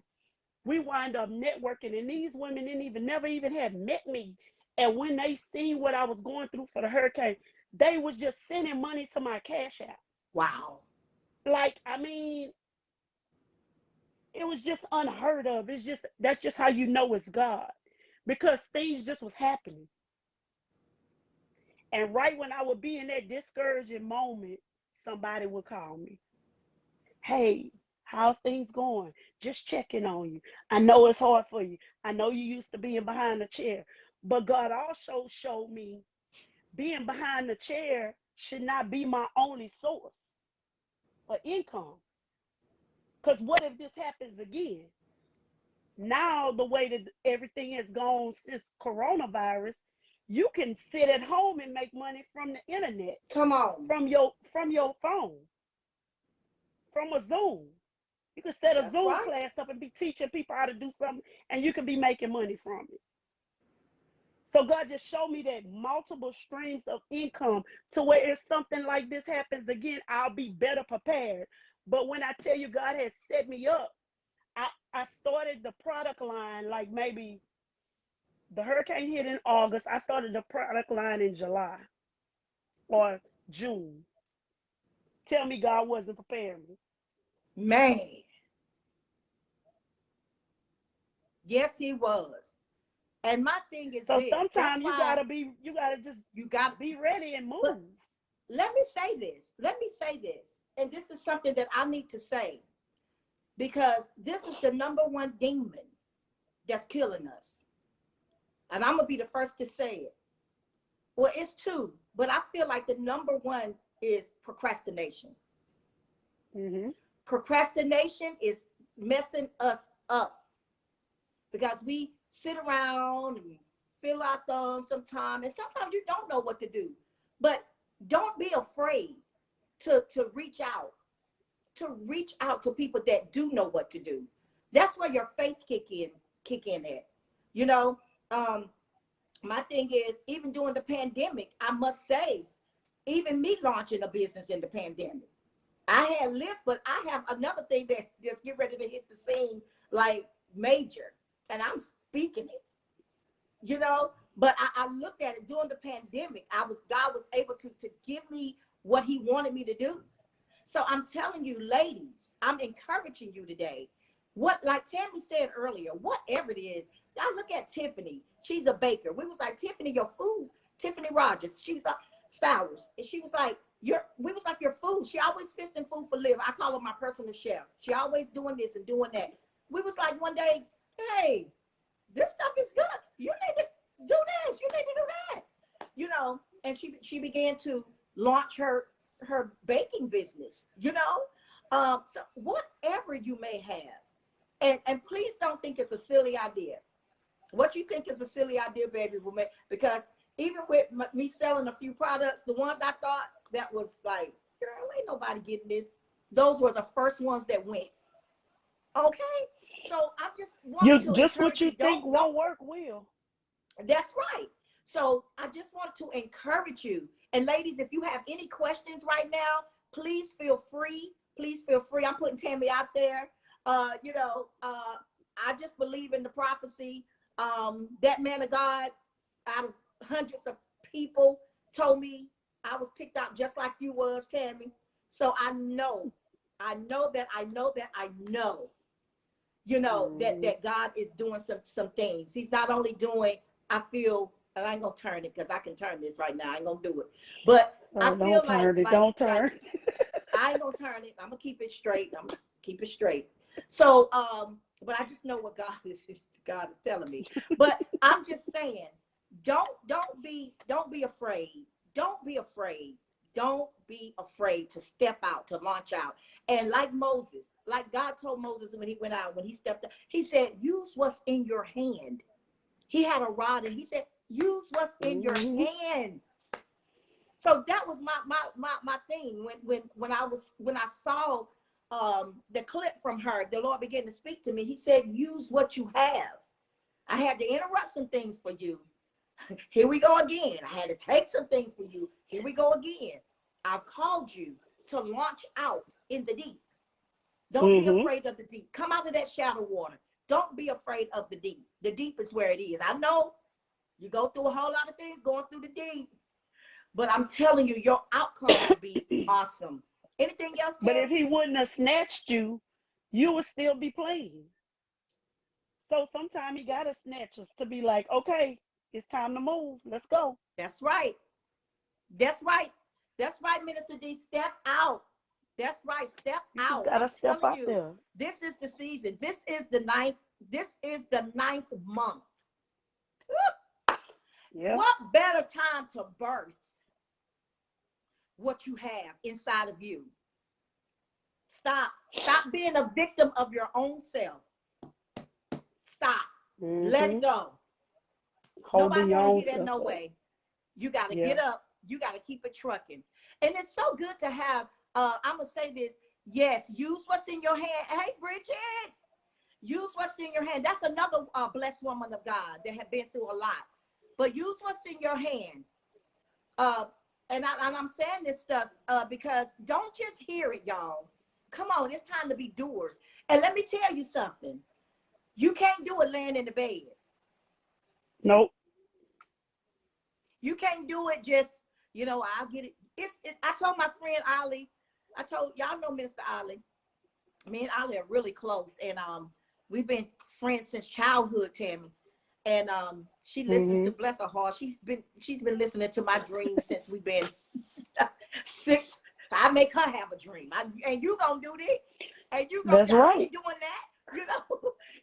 We wind up networking, and these women didn't even, never even had met me. And when they seen what I was going through for the hurricane, they was just sending money to my cash app. Wow. Like, I mean, it was just unheard of. It's just, that's just how you know it's God, because things just was happening. And right when I would be in that discouraging moment, somebody would call me. Hey, how's things going? Just checking on you. I know it's hard for you. I know you used to being behind the chair. But God also showed me being behind the chair should not be my only source of income. Because what if this happens again? Now, the way that everything has gone since coronavirus, you can sit at home and make money from the internet, Come on. from your phone, from a Zoom. You can set a That's Zoom right. class up and be teaching people how to do something, and you can be making money from it. So God just showed me that multiple streams of income, to where if something like this happens again, I'll be better prepared. But when I tell you God has set me up, I started the product line, like, maybe the hurricane hit in August. I started the product line in July or June. tell me God wasn't preparing me. Man, yes, he was. And my thing is So this. That's sometimes why you gotta just you got, be ready and but move. let me say this. Let me say this. And this is something that I need to say because this is the number one demon that's killing us. And I'm going to be the first to say it. Well, it's two, but I feel like the number one is procrastination. Mm-hmm. Procrastination is messing us up because we sit around and fill our thumbs sometimes, and sometimes you don't know what to do. But don't be afraid to reach out to people that do know what to do. That's where your faith kick in at. You know, um, my thing is, even during the pandemic, I must say, even me launching a business in the pandemic, I had lived, but I have another thing that just get ready to hit the scene like major, and I'm speaking it, you know. But I looked at it during the pandemic. God was able to give me what he wanted me to do. So I'm telling you, ladies, I'm encouraging you today. What, like Tammy said earlier, whatever it is, I look at Tiffany. She's a baker. We was like, Tiffany, your food. Tiffany Rogers. She was like, Stowers. And she was like, we was like, your food. She always fixing food for live. I call her my personal chef. She always doing this and doing that. We was like one day, hey, this stuff is good. You need to do this. You need to do that. You know, and she began to launch her baking business, you know. So whatever you may have, and please don't think it's a silly idea. What you think is a silly idea, baby, will make, because even with me selling a few products, the ones I thought that was like, girl, ain't nobody getting this, those were the first ones that went. Okay, so I just want You to just what encourage you you. think Don't. won't work will. That's right. So I just want to encourage you. And ladies, if you have any questions right now, please feel free. Please feel free. I'm putting Tammy out there. I just believe in the prophecy. That man of God, out of hundreds of people, told me I was picked out just like you was, Tammy. So I know Mm-hmm. that God is doing some things. He's not only doing, I feel, and I ain't gonna turn it because I can turn this right now. I ain't gonna do it. But I Oh, feel don't turn it. like Don't like turn. I ain't gonna turn it. I'm gonna keep it straight. I'm gonna keep it straight. So but I just know what God is telling me. But I'm just saying, don't be afraid. Don't be afraid. Don't be afraid to step out, to launch out. And like Moses, like God told Moses when he went out, when he stepped out, he said, use what's in your hand. He had a rod and he said, use what's in your Mm-hmm. hand. So that was my thing when I saw the clip from her. The Lord began to speak to me. He said, use what you have. I had to interrupt some things for you. Here we go again. I had to take some things for you. Here we go again. I've called you to launch out in the deep. Don't be Mm-hmm. afraid of the deep. Come out of that shallow water. Don't be afraid of the deep. The deep is where it is. I know you go through a whole lot of things going through the deep, but I'm telling you, your outcome will be awesome. Anything else, But if Tammy? he wouldn't have snatched you, you would still be playing. So sometimes he gotta snatch us to be like, okay, it's time to move. Let's go. That's right. That's right. That's right, Minister D. Step out. That's right. Step You just out. I'm gotta step telling out you, there. this is the season. This is the ninth. This is the ninth month. Yeah. What better time to birth what you have inside of you? Stop being a victim of your own self. Stop. Let it Mm-hmm. go. Nobody Holding your want to own hear that self no up. way. You got to Yeah. get up. You got to keep it trucking. And it's so good to have, I'm going to say this. Yes, use what's in your hand. Hey, Bridget, use what's in your hand. That's another blessed woman of God that have been through a lot. But use what's in your hand. Uh, and I'm saying this stuff because don't just hear it, y'all. Come on, it's time to be doers. And let me tell you something. You can't do it laying in the bed. Nope. You can't do it just, I'll get it. I told my friend Ali, I told y'all know Minister Ollie. Me and Ollie are really close, and we've been friends since childhood, Tammy. And she listens to, Mm-hmm. bless her heart. She's been listening to my dreams since we've been six. I make her have a dream. And you gonna do this, and That's y'all right. ain't doing that.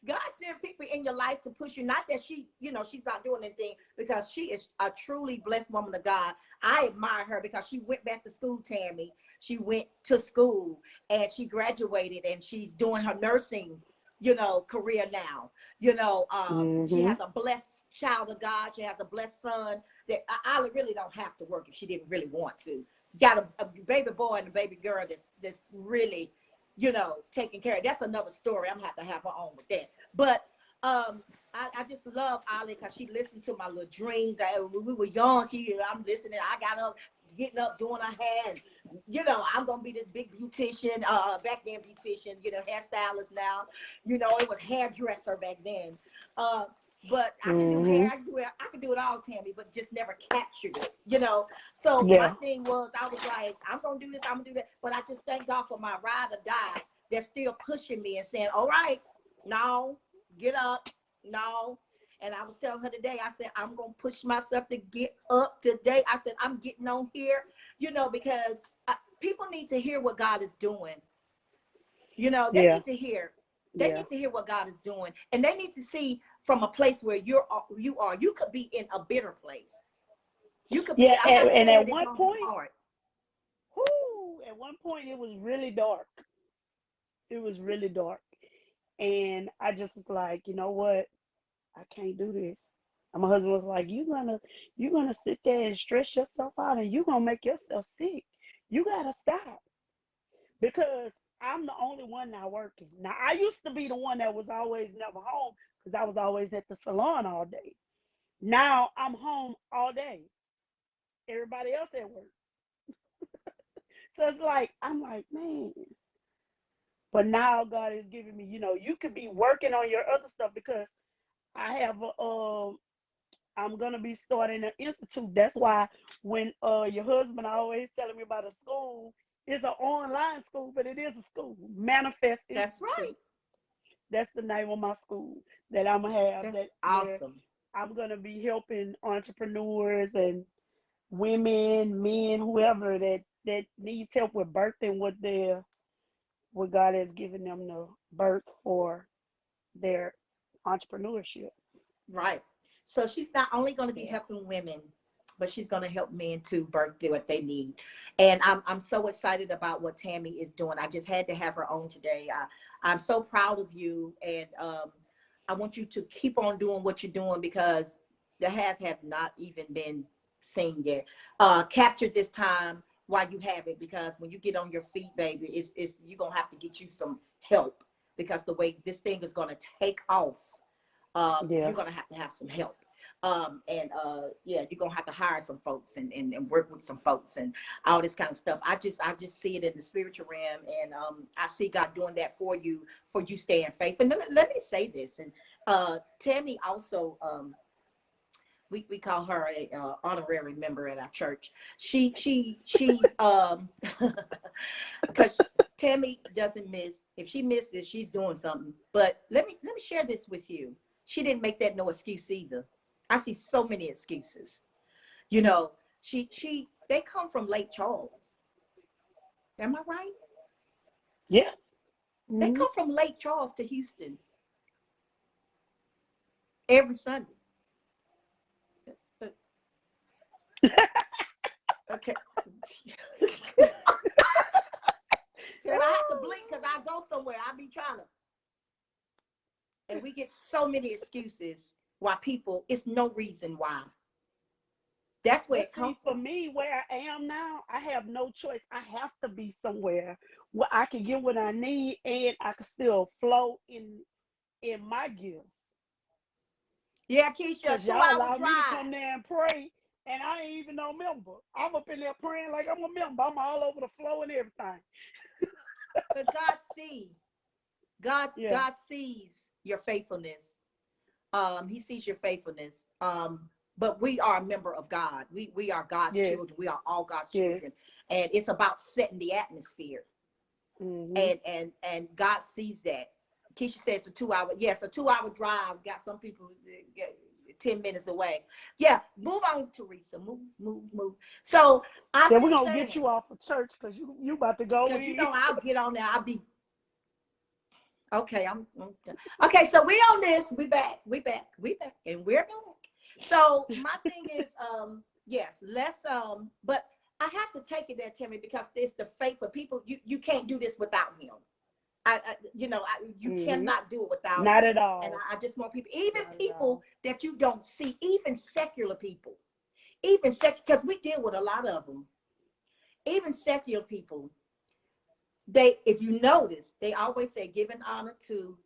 God sent people in your life to push you. Not that she's not doing anything, because she is a truly blessed woman of God. I admire her because she went back to school, Tammy. She went to school and she graduated, and she's doing her nursing, career now. She Mm-hmm. has a blessed child of God. She has a blessed son that I really don't have to work if she didn't really want to. Got a baby boy and a baby girl that's really, taking care of. That's another story. I'm gonna have her on with that. But I just love Ollie because she listened to my little dreams. When we were young, I'm listening. I got up, getting up, doing her hair. And, I'm gonna be this big beautician. Back then beautician, hairstylist now. It was hairdresser back then. Uh, but I can do Mm-hmm. hair. I can do it all, Tammy, but just never captured it. So my Yeah. thing was, I was like, I'm gonna do this, I'm gonna do that. But I just thank God for my ride or die that's still pushing me and saying, all right, no, get up, no. And I was telling her today, I said, I'm gonna push myself to get up today. I said, I'm getting on here, because people need to hear what God is doing. They Yeah. need to hear. They Yeah. need to hear what God is doing, and they need to see from a place where you are. You could be in a bitter place. You could be. Yeah. I'm not And saying at that it's one gonna be point, hard. it was really dark. It was really dark. And I just was like, you know what? I can't do this. And my husband was like, you're gonna sit there and stress yourself out and you're gonna make yourself sick. You gotta stop. Because I'm the only one not working. Now I used to be the one that was always never home because I was always at the salon all day. Now I'm home all day. Everybody else at work. So it's like I'm like, man. But now God is giving me, you could be working on your other stuff because I have I'm gonna be starting an institute. That's why when your husband always telling me about a school, it's an online school, but it is a school. Manifest That's Institute. right. That's the name of my school that I'm gonna have. That's That where awesome. I'm gonna be helping entrepreneurs and women, men, whoever that needs help with birthing what God has given them the birth for their entrepreneurship. Right. So she's not only going to be Yeah. helping women, but she's going to help men to birth what they need. And I'm so excited about what Tammy is doing. I just had to have her on today. I'm so proud of you, and I want you to keep on doing what you're doing because the have not even been seen yet. Capture this time while you have it, because when you get on your feet, baby, it's you're gonna have to get you some help, because the way this thing is gonna take off, Yeah. you're gonna have to have some help. And yeah, you're gonna have to hire some folks and work with some folks and all this kind of stuff. I just see it in the spiritual realm, and I see God doing that for you staying faithful. And let me say this, and Tammy also, we call her a honorary member at our church. She because Tammy doesn't miss. If she misses, she's doing something. But let me share this with you. She didn't make that no excuse either. I see so many excuses. You know, they come from Lake Charles. Am I right? Yeah. They Mm-hmm. come from Lake Charles to Houston every Sunday. Uh, Okay. And I have to blink because I go somewhere. I be trying to, and we get so many excuses why people. It's no reason why. That's where But it come see, for from. me, where I am now, I have no choice. I have to be somewhere where I can get what I need and I can still flow in my gift. Yeah, Keisha, a Cause y'all 2 hour allow me to drive. come there and pray, and I ain't even no member. I'm up in there praying like I'm a member. I'm all over the flow and everything. But God sees. God Yeah. God sees your faithfulness. He sees your faithfulness. but we are a member of God. We are God's Yes. children. We are all God's Yes. children, and it's about setting the atmosphere. Mm-hmm. And God sees that. Keisha says a 2 hour. Yes, a 2 hour drive. Got some people get 10 minutes away. Yeah, move on, Teresa. Move. So I'm Yeah, we're just gonna get saying, you off of church because you about to go because in. I'll get on there. I'll be okay. I'm okay. So we on this. We back, and we're back. So my thing is, yes, let's but I have to take it there, Tammy, because it's the faith for people. You can't do this without him. You Mm-hmm. cannot do it without Not him. at And all. I just want people, even Not at people all. that you don't see, even secular people, because we deal with a lot of them, even secular people. They, if you notice, they always say giving honor to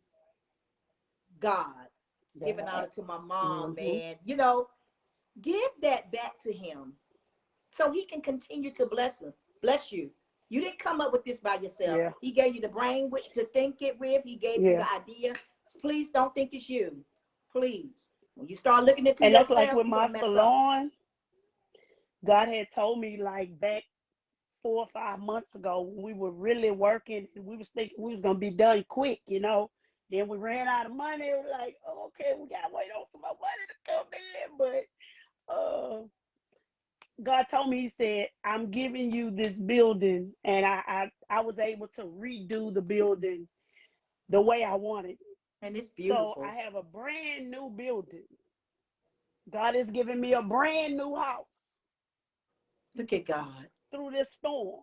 God, giving God. honor to my mom, Mm-hmm. man. Give that back to him so he can continue to bless you. You didn't come up with this by yourself. Yeah. He gave you the brain to think it with. He gave you Yeah. the idea. Please don't think it's you. Please. When you start looking into And that's like yourself, with you're my going to mess up. salon. God had told me like back 4 or 5 months ago when we were really working and we was thinking we was gonna be done quick, you know. Then we ran out of money. We're like, oh, okay, we gotta wait on some more money to come in. But God told me, He said, I'm giving you this building, and I was able to redo the building the way I wanted. And it's So beautiful. I have a brand new building. God is giving me a brand new house Look at God. through this storm.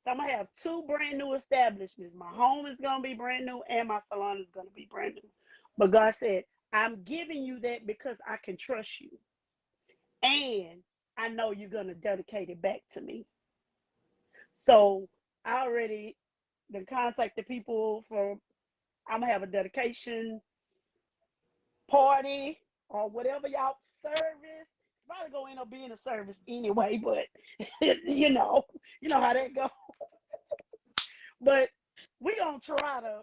So I'm gonna have two brand new establishments. My home is gonna be brand new, and my salon is gonna be brand new. But God said, I'm giving you that because I can trust you, and I know you're gonna dedicate it back to me. So I already been contacted people for. I'm gonna have a dedication party or whatever y'all service. It's probably gonna end up being a service anyway, but you know how that goes. But we gonna try to,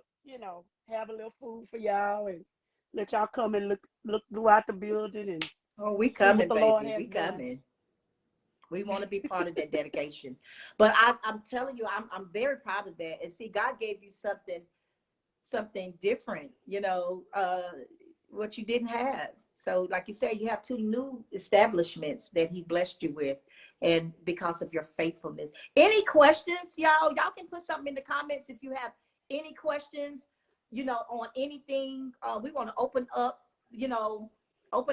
have a little food for y'all and let y'all come and look throughout the building and Oh, we see what coming, the Lord baby. has We done. coming. We want to be part of that dedication. But I'm telling you, I'm very proud of that. And see, God gave you something different, what you didn't have. So like you said, you have two new establishments that he blessed you with, and because of your faithfulness. Any questions, y'all can put something in the comments if you have any questions, on anything. We want to open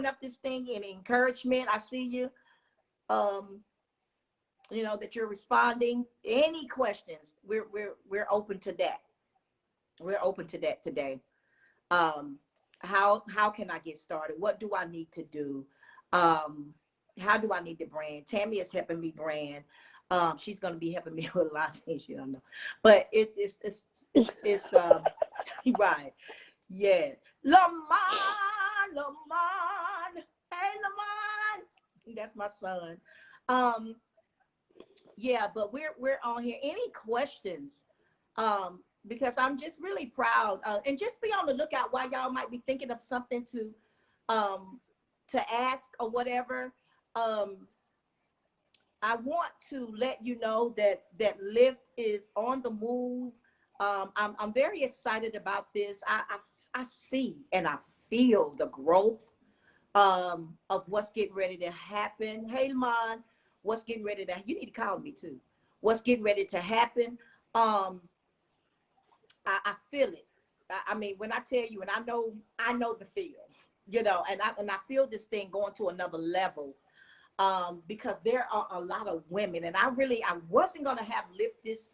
up this thing in encouragement. I see you, um that you're responding. Any questions, we're open to that. We're open to that today. um how can I get started? What do I need to do? um how do I need to brand? Tammy is helping me brand. She's going to be helping me with a lot of things you don't know, but it's right. Yeah. Lamont, hey Lamont, that's my son. um yeah, but we're on here. Any questions? Because I'm just really proud, and just be on the lookout why y'all might be thinking of something um ask or whatever. um I want to let you know that Lyft is on the move. I'm very excited about this. I see and I feel the growth of what's getting ready to happen. Hey, Lamont, what's getting ready to, you need to call me too. What's getting ready to happen? Um, I feel it. I mean, when I tell you, and I know the feel, and I feel this thing going to another level. Because there are a lot of women, and I wasn't gonna have Lift this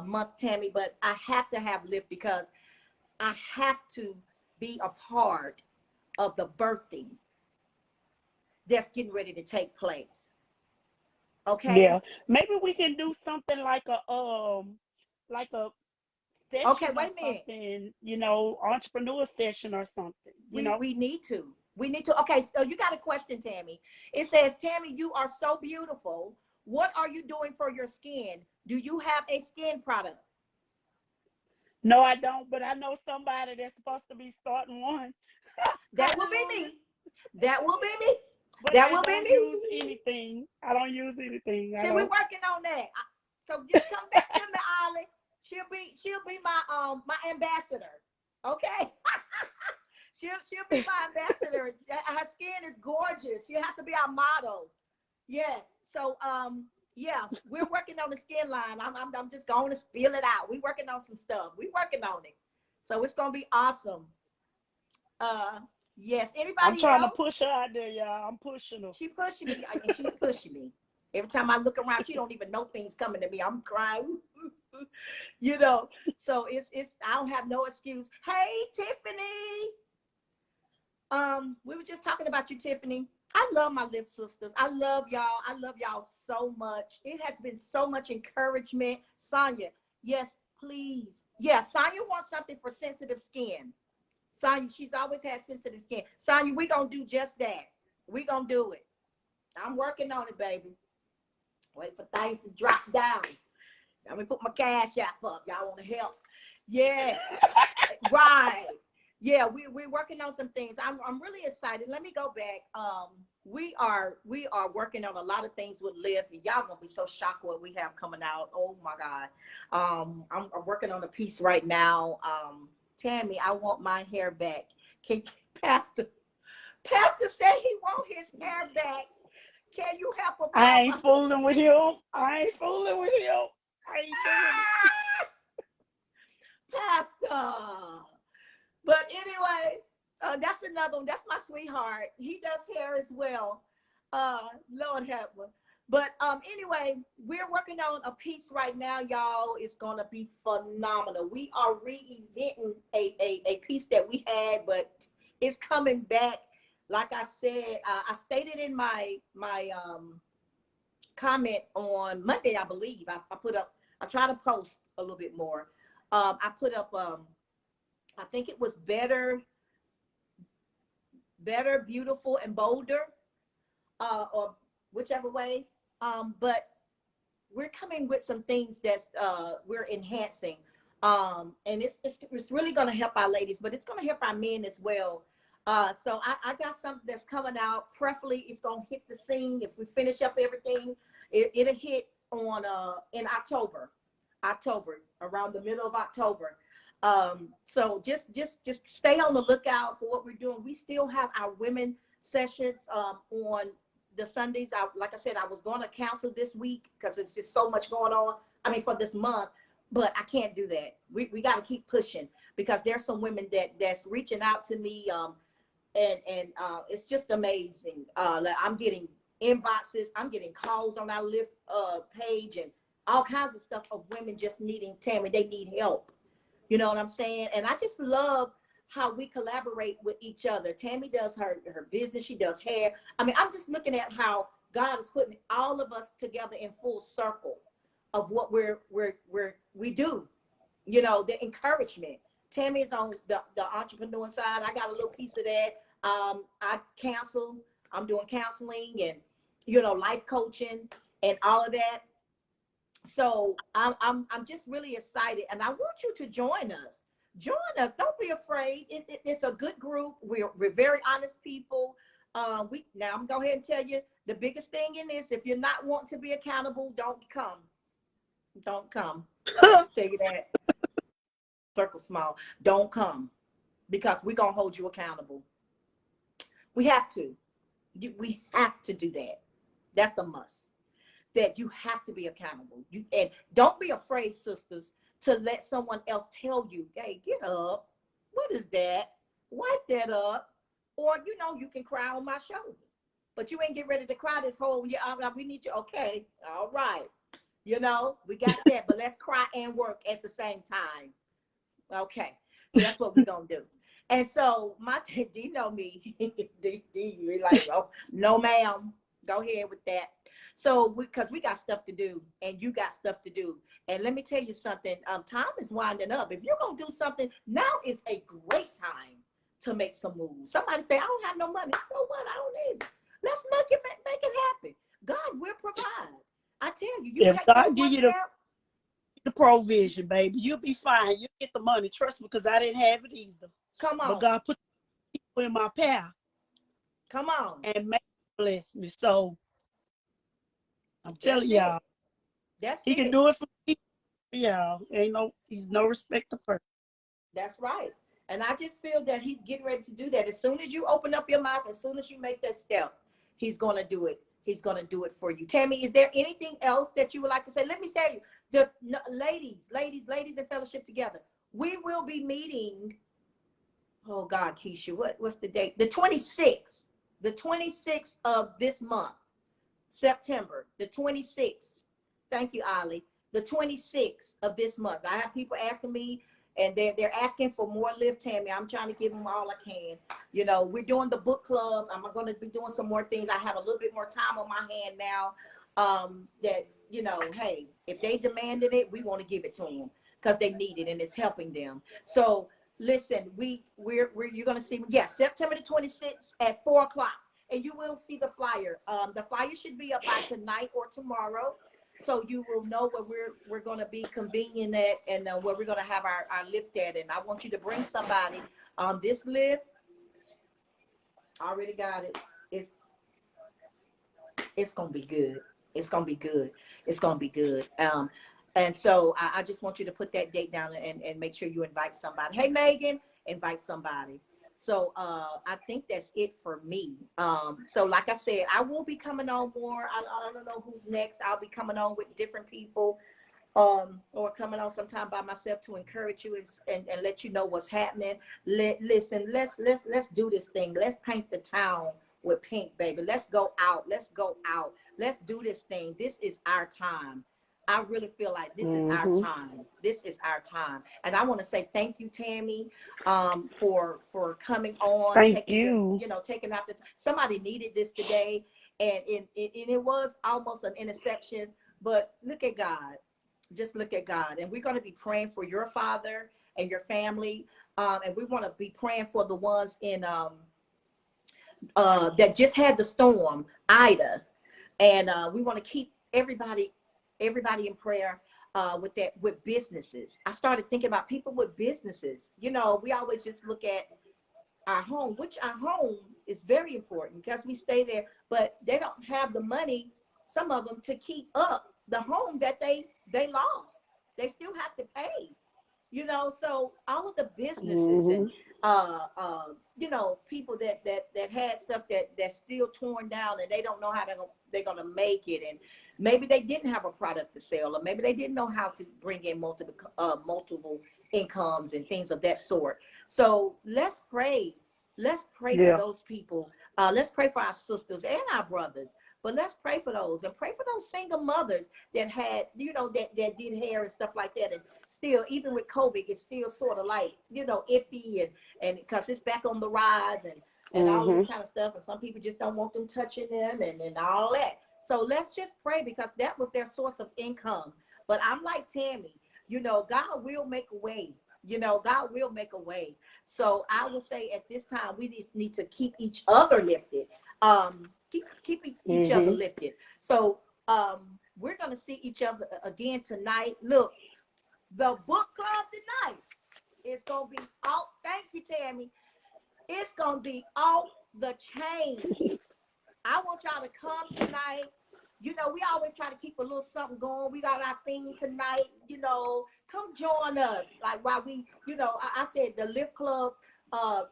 month, Tammy, but I have to have Lift because I have to be a part of the birthing that's getting ready to take place. Okay. Yeah, maybe we can do something like a Okay. session or Wait a minute. something, entrepreneur session or something. We need to. We need to. Okay. So you got a question, Tammy? It says, Tammy, you are so beautiful. What are you doing for your skin? Do you have a skin product? No, I don't, but I know somebody that's supposed to be starting one. That will be Hallelujah. me. That will be me. But That I will be don't me. use anything. I don't use anything. See, we're working on that. So just come back to me, Ollie. She'll be my ambassador. Okay. she'll be my ambassador. Her skin is gorgeous. She'll have to be our model. Yes. So yeah, we're working on the skin line. I'm just going to spill it out. We're working on some stuff. We're working on it. So it's gonna be awesome. Uh yes. I'm Anybody trying to else? push her out there, y'all. I'm pushing her. She pushing me, and she's pushing me. Every time I look around, she don't even know things coming to me. I'm crying, you know. So it's I don't have no excuse. Hey, Tiffany. We were just talking about you, Tiffany. I love my Lift sisters. I love y'all. I love y'all so much. It has been so much encouragement. Sonya, yes, please. Yeah, Sonya wants something for sensitive skin. Sonya, she's always had sensitive skin. Sonya, we gonna do just that. We gonna do it. I'm working on it, baby. Wait for things to drop down. Let me put my cash app up. Y'all want to help? Yeah, right. Yeah, we're working on some things. I'm really excited. Let me go back. We are working on a lot of things with Liv, and y'all gonna be so shocked what we have coming out. Oh my God. I'm working on a piece right now. Tammy, I want my hair back. Can Pastor said he want his hair back. Can you help a I ain't brother? fooling with him. I ain't fooling with him. I ain't doing Pastor. But anyway, that's another one. That's my sweetheart. He does hair as well. Lord help me. But anyway, we're working on a piece right now, y'all. It's gonna be phenomenal. We are re-eventing a piece that we had, but it's coming back. Like I said, I stated in my comment on Monday, I believe. I put up. I try to post a little bit more. I put up. I think it was better, beautiful, and bolder, or whichever way. But we're coming with some things that's we're enhancing, and it's really going to help our ladies, but it's going to help our men as well. So I got something that's coming out. Preferably, it's going to hit the scene if we finish up everything. It'll hit on in October, around the middle of October. So just stay on the lookout for what we're doing. We still have our women sessions on the Sundays. Like I said, I was going to cancel this week because it's just so much going on. I mean, for this month, but I can't do that. We got to keep pushing because there's some women that's reaching out to me, and it's just amazing. Like I'm getting inboxes, I'm getting calls on our Lyft page, and all kinds of stuff of women just needing Tammy. They need help. You know what I'm saying? And I just love how we collaborate with each other. Tammy does her business. She does hair. I mean, I'm just looking at how God is putting all of us together in full circle of what we do. You know, the encouragement. Tammy is on the entrepreneur side. I got a little piece of that. I counsel. I'm doing counseling and, you know, life coaching and all of that. So I'm just really excited, and I want you to join us. Join us. Don't be afraid. It's a good group. We're very honest people. Now I'm gonna go ahead and tell you the biggest thing in this. If you're not wanting to be accountable, don't come. Don't come. I'll it. just tell you that. Circle small. Don't come because we're gonna hold you accountable. We have to. We have to do that. That's a must. That you have to be accountable. And don't be afraid, sisters, to let someone else tell you, hey, get up. What is that? Wipe that up. Or, you know, you can cry on my shoulder. But you ain't get ready to cry this whole year. We need you. Okay. All right. You know, we got that. But let's cry and work at the same time. Okay. That's what we're going to do. And so my D know me. D, you like, oh, no, ma'am. Go ahead with that. So because we got stuff to do and you got stuff to do. And let me tell you something. Time is winding up. If you're going to do something, now is a great time to make some moves. Somebody say, I don't have no money. So what? I don't need it. Let's make it happen. God will provide. I tell you, you If take that God give one you step. the provision, baby, you'll be fine. You'll get the money. Trust me, because I didn't have it either. Come But on. God put people in my path. Come on. and man bless me. So I'm That's telling it. y'all, That's he can it. do it for me. Yeah, he's no respecter person. That's right. And I just feel that he's getting ready to do that. As soon as you open up your mouth, as soon as you make that step, he's going to do it. He's going to do it for you. Tammy, is there anything else that you would like to say? Let me tell you, the no, ladies in fellowship together, we will be meeting. Oh God, Keisha, what's the date? The 26th of this month, September, the 26th. Thank you, Ali. The 26th of this month. I have people asking me, and they're asking for more lift, Tammy. I'm trying to give them all I can. You know, we're doing the book club. I'm going to be doing some more things. I have a little bit more time on my hand now. That, you know, hey, if they demanded it, we want to give it to them because they need it and it's helping them. So listen, we're you're gonna see, yes, September the 26th at 4 o'clock, and you will see the flyer. The flyer should be up by tonight or tomorrow, so you will know where we're gonna be convening at, and where we're gonna have our lift at. And I want you to bring somebody. This lift, I already got it. It's it's gonna be good. It's gonna be good. It's gonna be good. And so I just want you to put that date down and make sure you invite somebody. Hey, Megan, invite somebody. So I think that's it for me. So like I said, I will be coming on more. I don't know who's next. I'll be coming on with different people, or coming on sometime by myself to encourage you and let you know what's happening. Listen, let's do this thing. Let's paint the town with pink, baby. Let's go out. Let's go out. Let's do this thing. This is our time. I really feel like this is our Mm-hmm. time. This is our time. And I want to say thank you, Tammy, for coming on, Thank taking your, you. taking out the somebody needed this today. And it was almost an interception, but look at God. Just look at God. And we're going to be praying for your father and your family. And we want to be praying for the ones in that just had the storm, Ida. And we want to keep everybody in prayer with businesses. I started thinking about people with businesses. You know, we always just look at our home, which our home is very important because we stay there, but they don't have the money, some of them, to keep up the home that they lost. They still have to pay, so all of the businesses and Mm-hmm. people that had stuff that's still torn down, and they don't know how they're gonna make it, and maybe they didn't have a product to sell, or maybe they didn't know how to bring in multiple incomes and things of that sort. So let's pray for Yeah. those people. Let's pray for our sisters and our brothers, but let's pray for those, and pray for those single mothers that had, that did hair and stuff like that. And still, even with COVID, it's still sort of like, iffy, and because it's back on the rise, and all of this Mm-hmm. kind of stuff. And some people just don't want them touching them, and all that. So let's just pray, because that was their source of income. But I'm like Tammy, God will make a way. God will make a way. So I would say at this time, we just need to keep each other lifted. Keep each other Mm-hmm. lifted. So we're gonna see each other again tonight. Look, the book club tonight is gonna be out. Thank you, Tammy. It's gonna be off the chain. I want y'all to come tonight. We always try to keep a little something going. We got our theme tonight. Come join us. Like, while we, I said the Lift Club.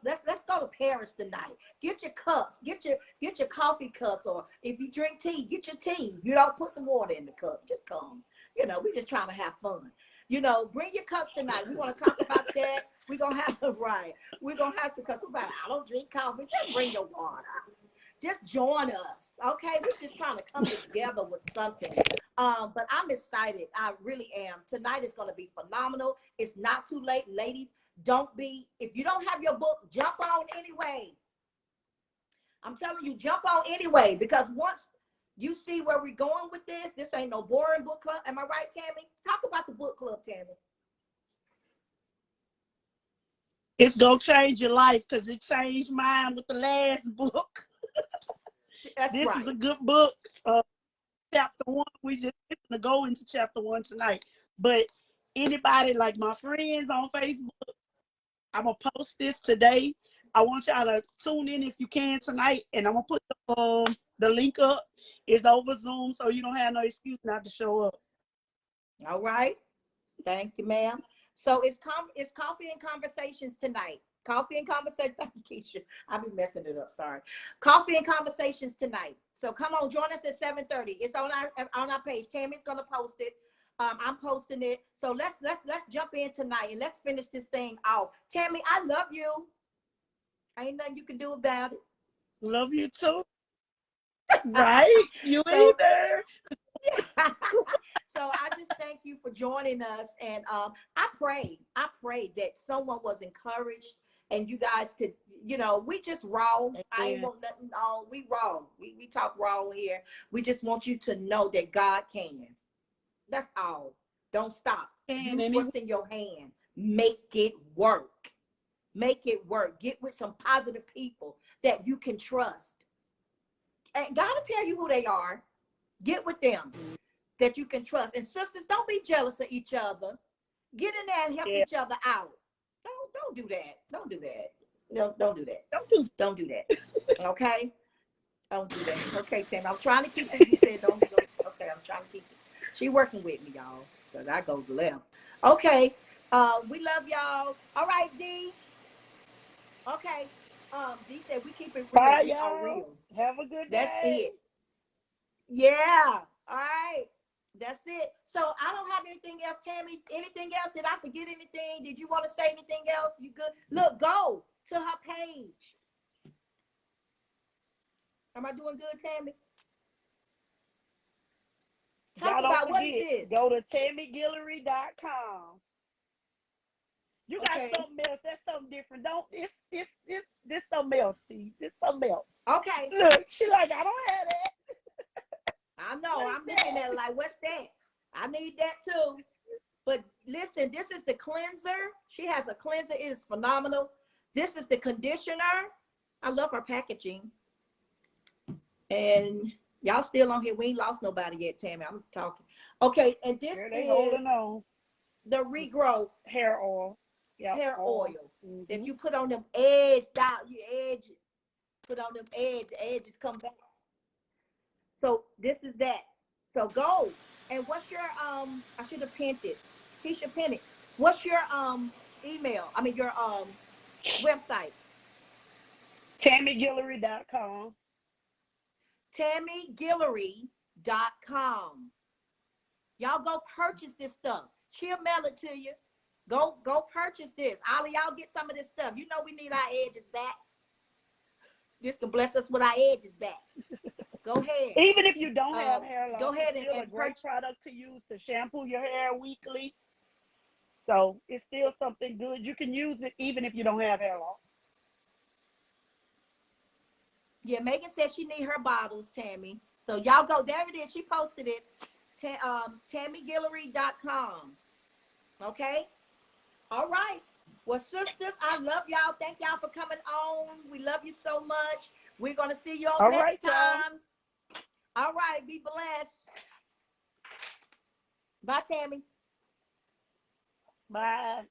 Let's go to Paris tonight. Get your cups. Get your coffee cups, or if you drink tea, get your tea. You don't put some water in the cup. Just come. We just trying to have fun. Bring your cups tonight. We're gonna talk about that. We're gonna have right. We're gonna have some cups. I don't drink coffee. Just bring your water. Just join us, okay? We're just trying to come together with something. But I'm excited. I really am. Tonight is going to be phenomenal. It's not too late, ladies. If you don't have your book, jump on anyway. I'm telling you, jump on anyway, because once you see where we're going with this ain't no boring book club. Am I right, Tammy? Talk about the book club, Tammy. It's gonna change your life, because it changed mine with the last book. That's This is right. a good book. Chapter 1. We just gonna go into chapter 1 tonight. But anybody, like my friends on Facebook, I'm gonna post this today. I want y'all to tune in if you can tonight, and I'm gonna put the link up. It's over Zoom, so you don't have no excuse not to show up. All right. Thank you, ma'am. So it's coffee and conversations tonight. Coffee and conversations. Thank you, Keisha. I'll be messing it up. Sorry. Coffee and conversations tonight. So come on, join us at 7:30. It's on our page. Tammy's gonna post it. I'm posting it. So let's jump in tonight and let's finish this thing off. Tammy, I love you. Ain't nothing you can do about it. Love you too. Right? You So, either. so I just thank you for joining us, and I pray that someone was encouraged, and you guys could, we just raw. I ain't want nothing on. We raw. We talk raw here. We just want you to know that God can. That's all. Don't stop. Use what's in your hand. Make it work. Make it work. Get with some positive people that you can trust. And God will tell you who they are. Get with them that you can trust. And sisters, don't be jealous of each other. Get in there and help each other out. Don't do that. Don't do that. No, don't do that. Don't do that. Okay? Don't do that. Okay, Tim. I'm trying to keep it. You said don't. Okay, I'm trying to keep it. She working with me, y'all, because I goes left. Okay. We love y'all. All right, D. Okay. D said we keep it real. Bye, We y'all. are real. Have a good day. That's it. Yeah. All right. That's it. So I don't have anything else, Tammy. Anything else? Did I forget anything? Did you want to say anything else? You good? Look, go to her page. Am I doing good, Tammy? Talk about what it is. Go to TammyGuillory.com. You got something else. That's something different. Don't this something else, T. This something else. Okay. Look, she like, I don't have that. I know. I'm looking at it like, what's that? I need that too. But listen, this is the cleanser. She has a cleanser. It is phenomenal. This is the conditioner. I love her packaging. And y'all still on here. We ain't lost nobody yet, Tammy. I'm talking. Okay, and this is holding on. The Regrow hair oil. Yep, hair oil that you put on them edges down. You edge it. Put on them edges come back. So this is that. So go. And what's your I should have pinned it. Keisha, pin it. What's your email? I mean your website. TammyGuillory.com. TammyGuillory.com. Y'all go purchase this stuff. She'll mail it to you. Go purchase this. All of y'all get some of this stuff. You know we need our edges back. This can bless us with our edges back. Go ahead. Even if you don't have hair loss, go ahead it's still a great product to use to shampoo your hair weekly. So it's still something good. You can use it even if you don't have hair loss. Yeah, Megan says she need her bottles, Tammy. So y'all go. There it is. She posted it. TammyGuillory.com. Okay? All right. Well, sisters, I love y'all. Thank y'all for coming on. We love you so much. We're going to see you all next time. All right. Be blessed. Bye, Tammy. Bye.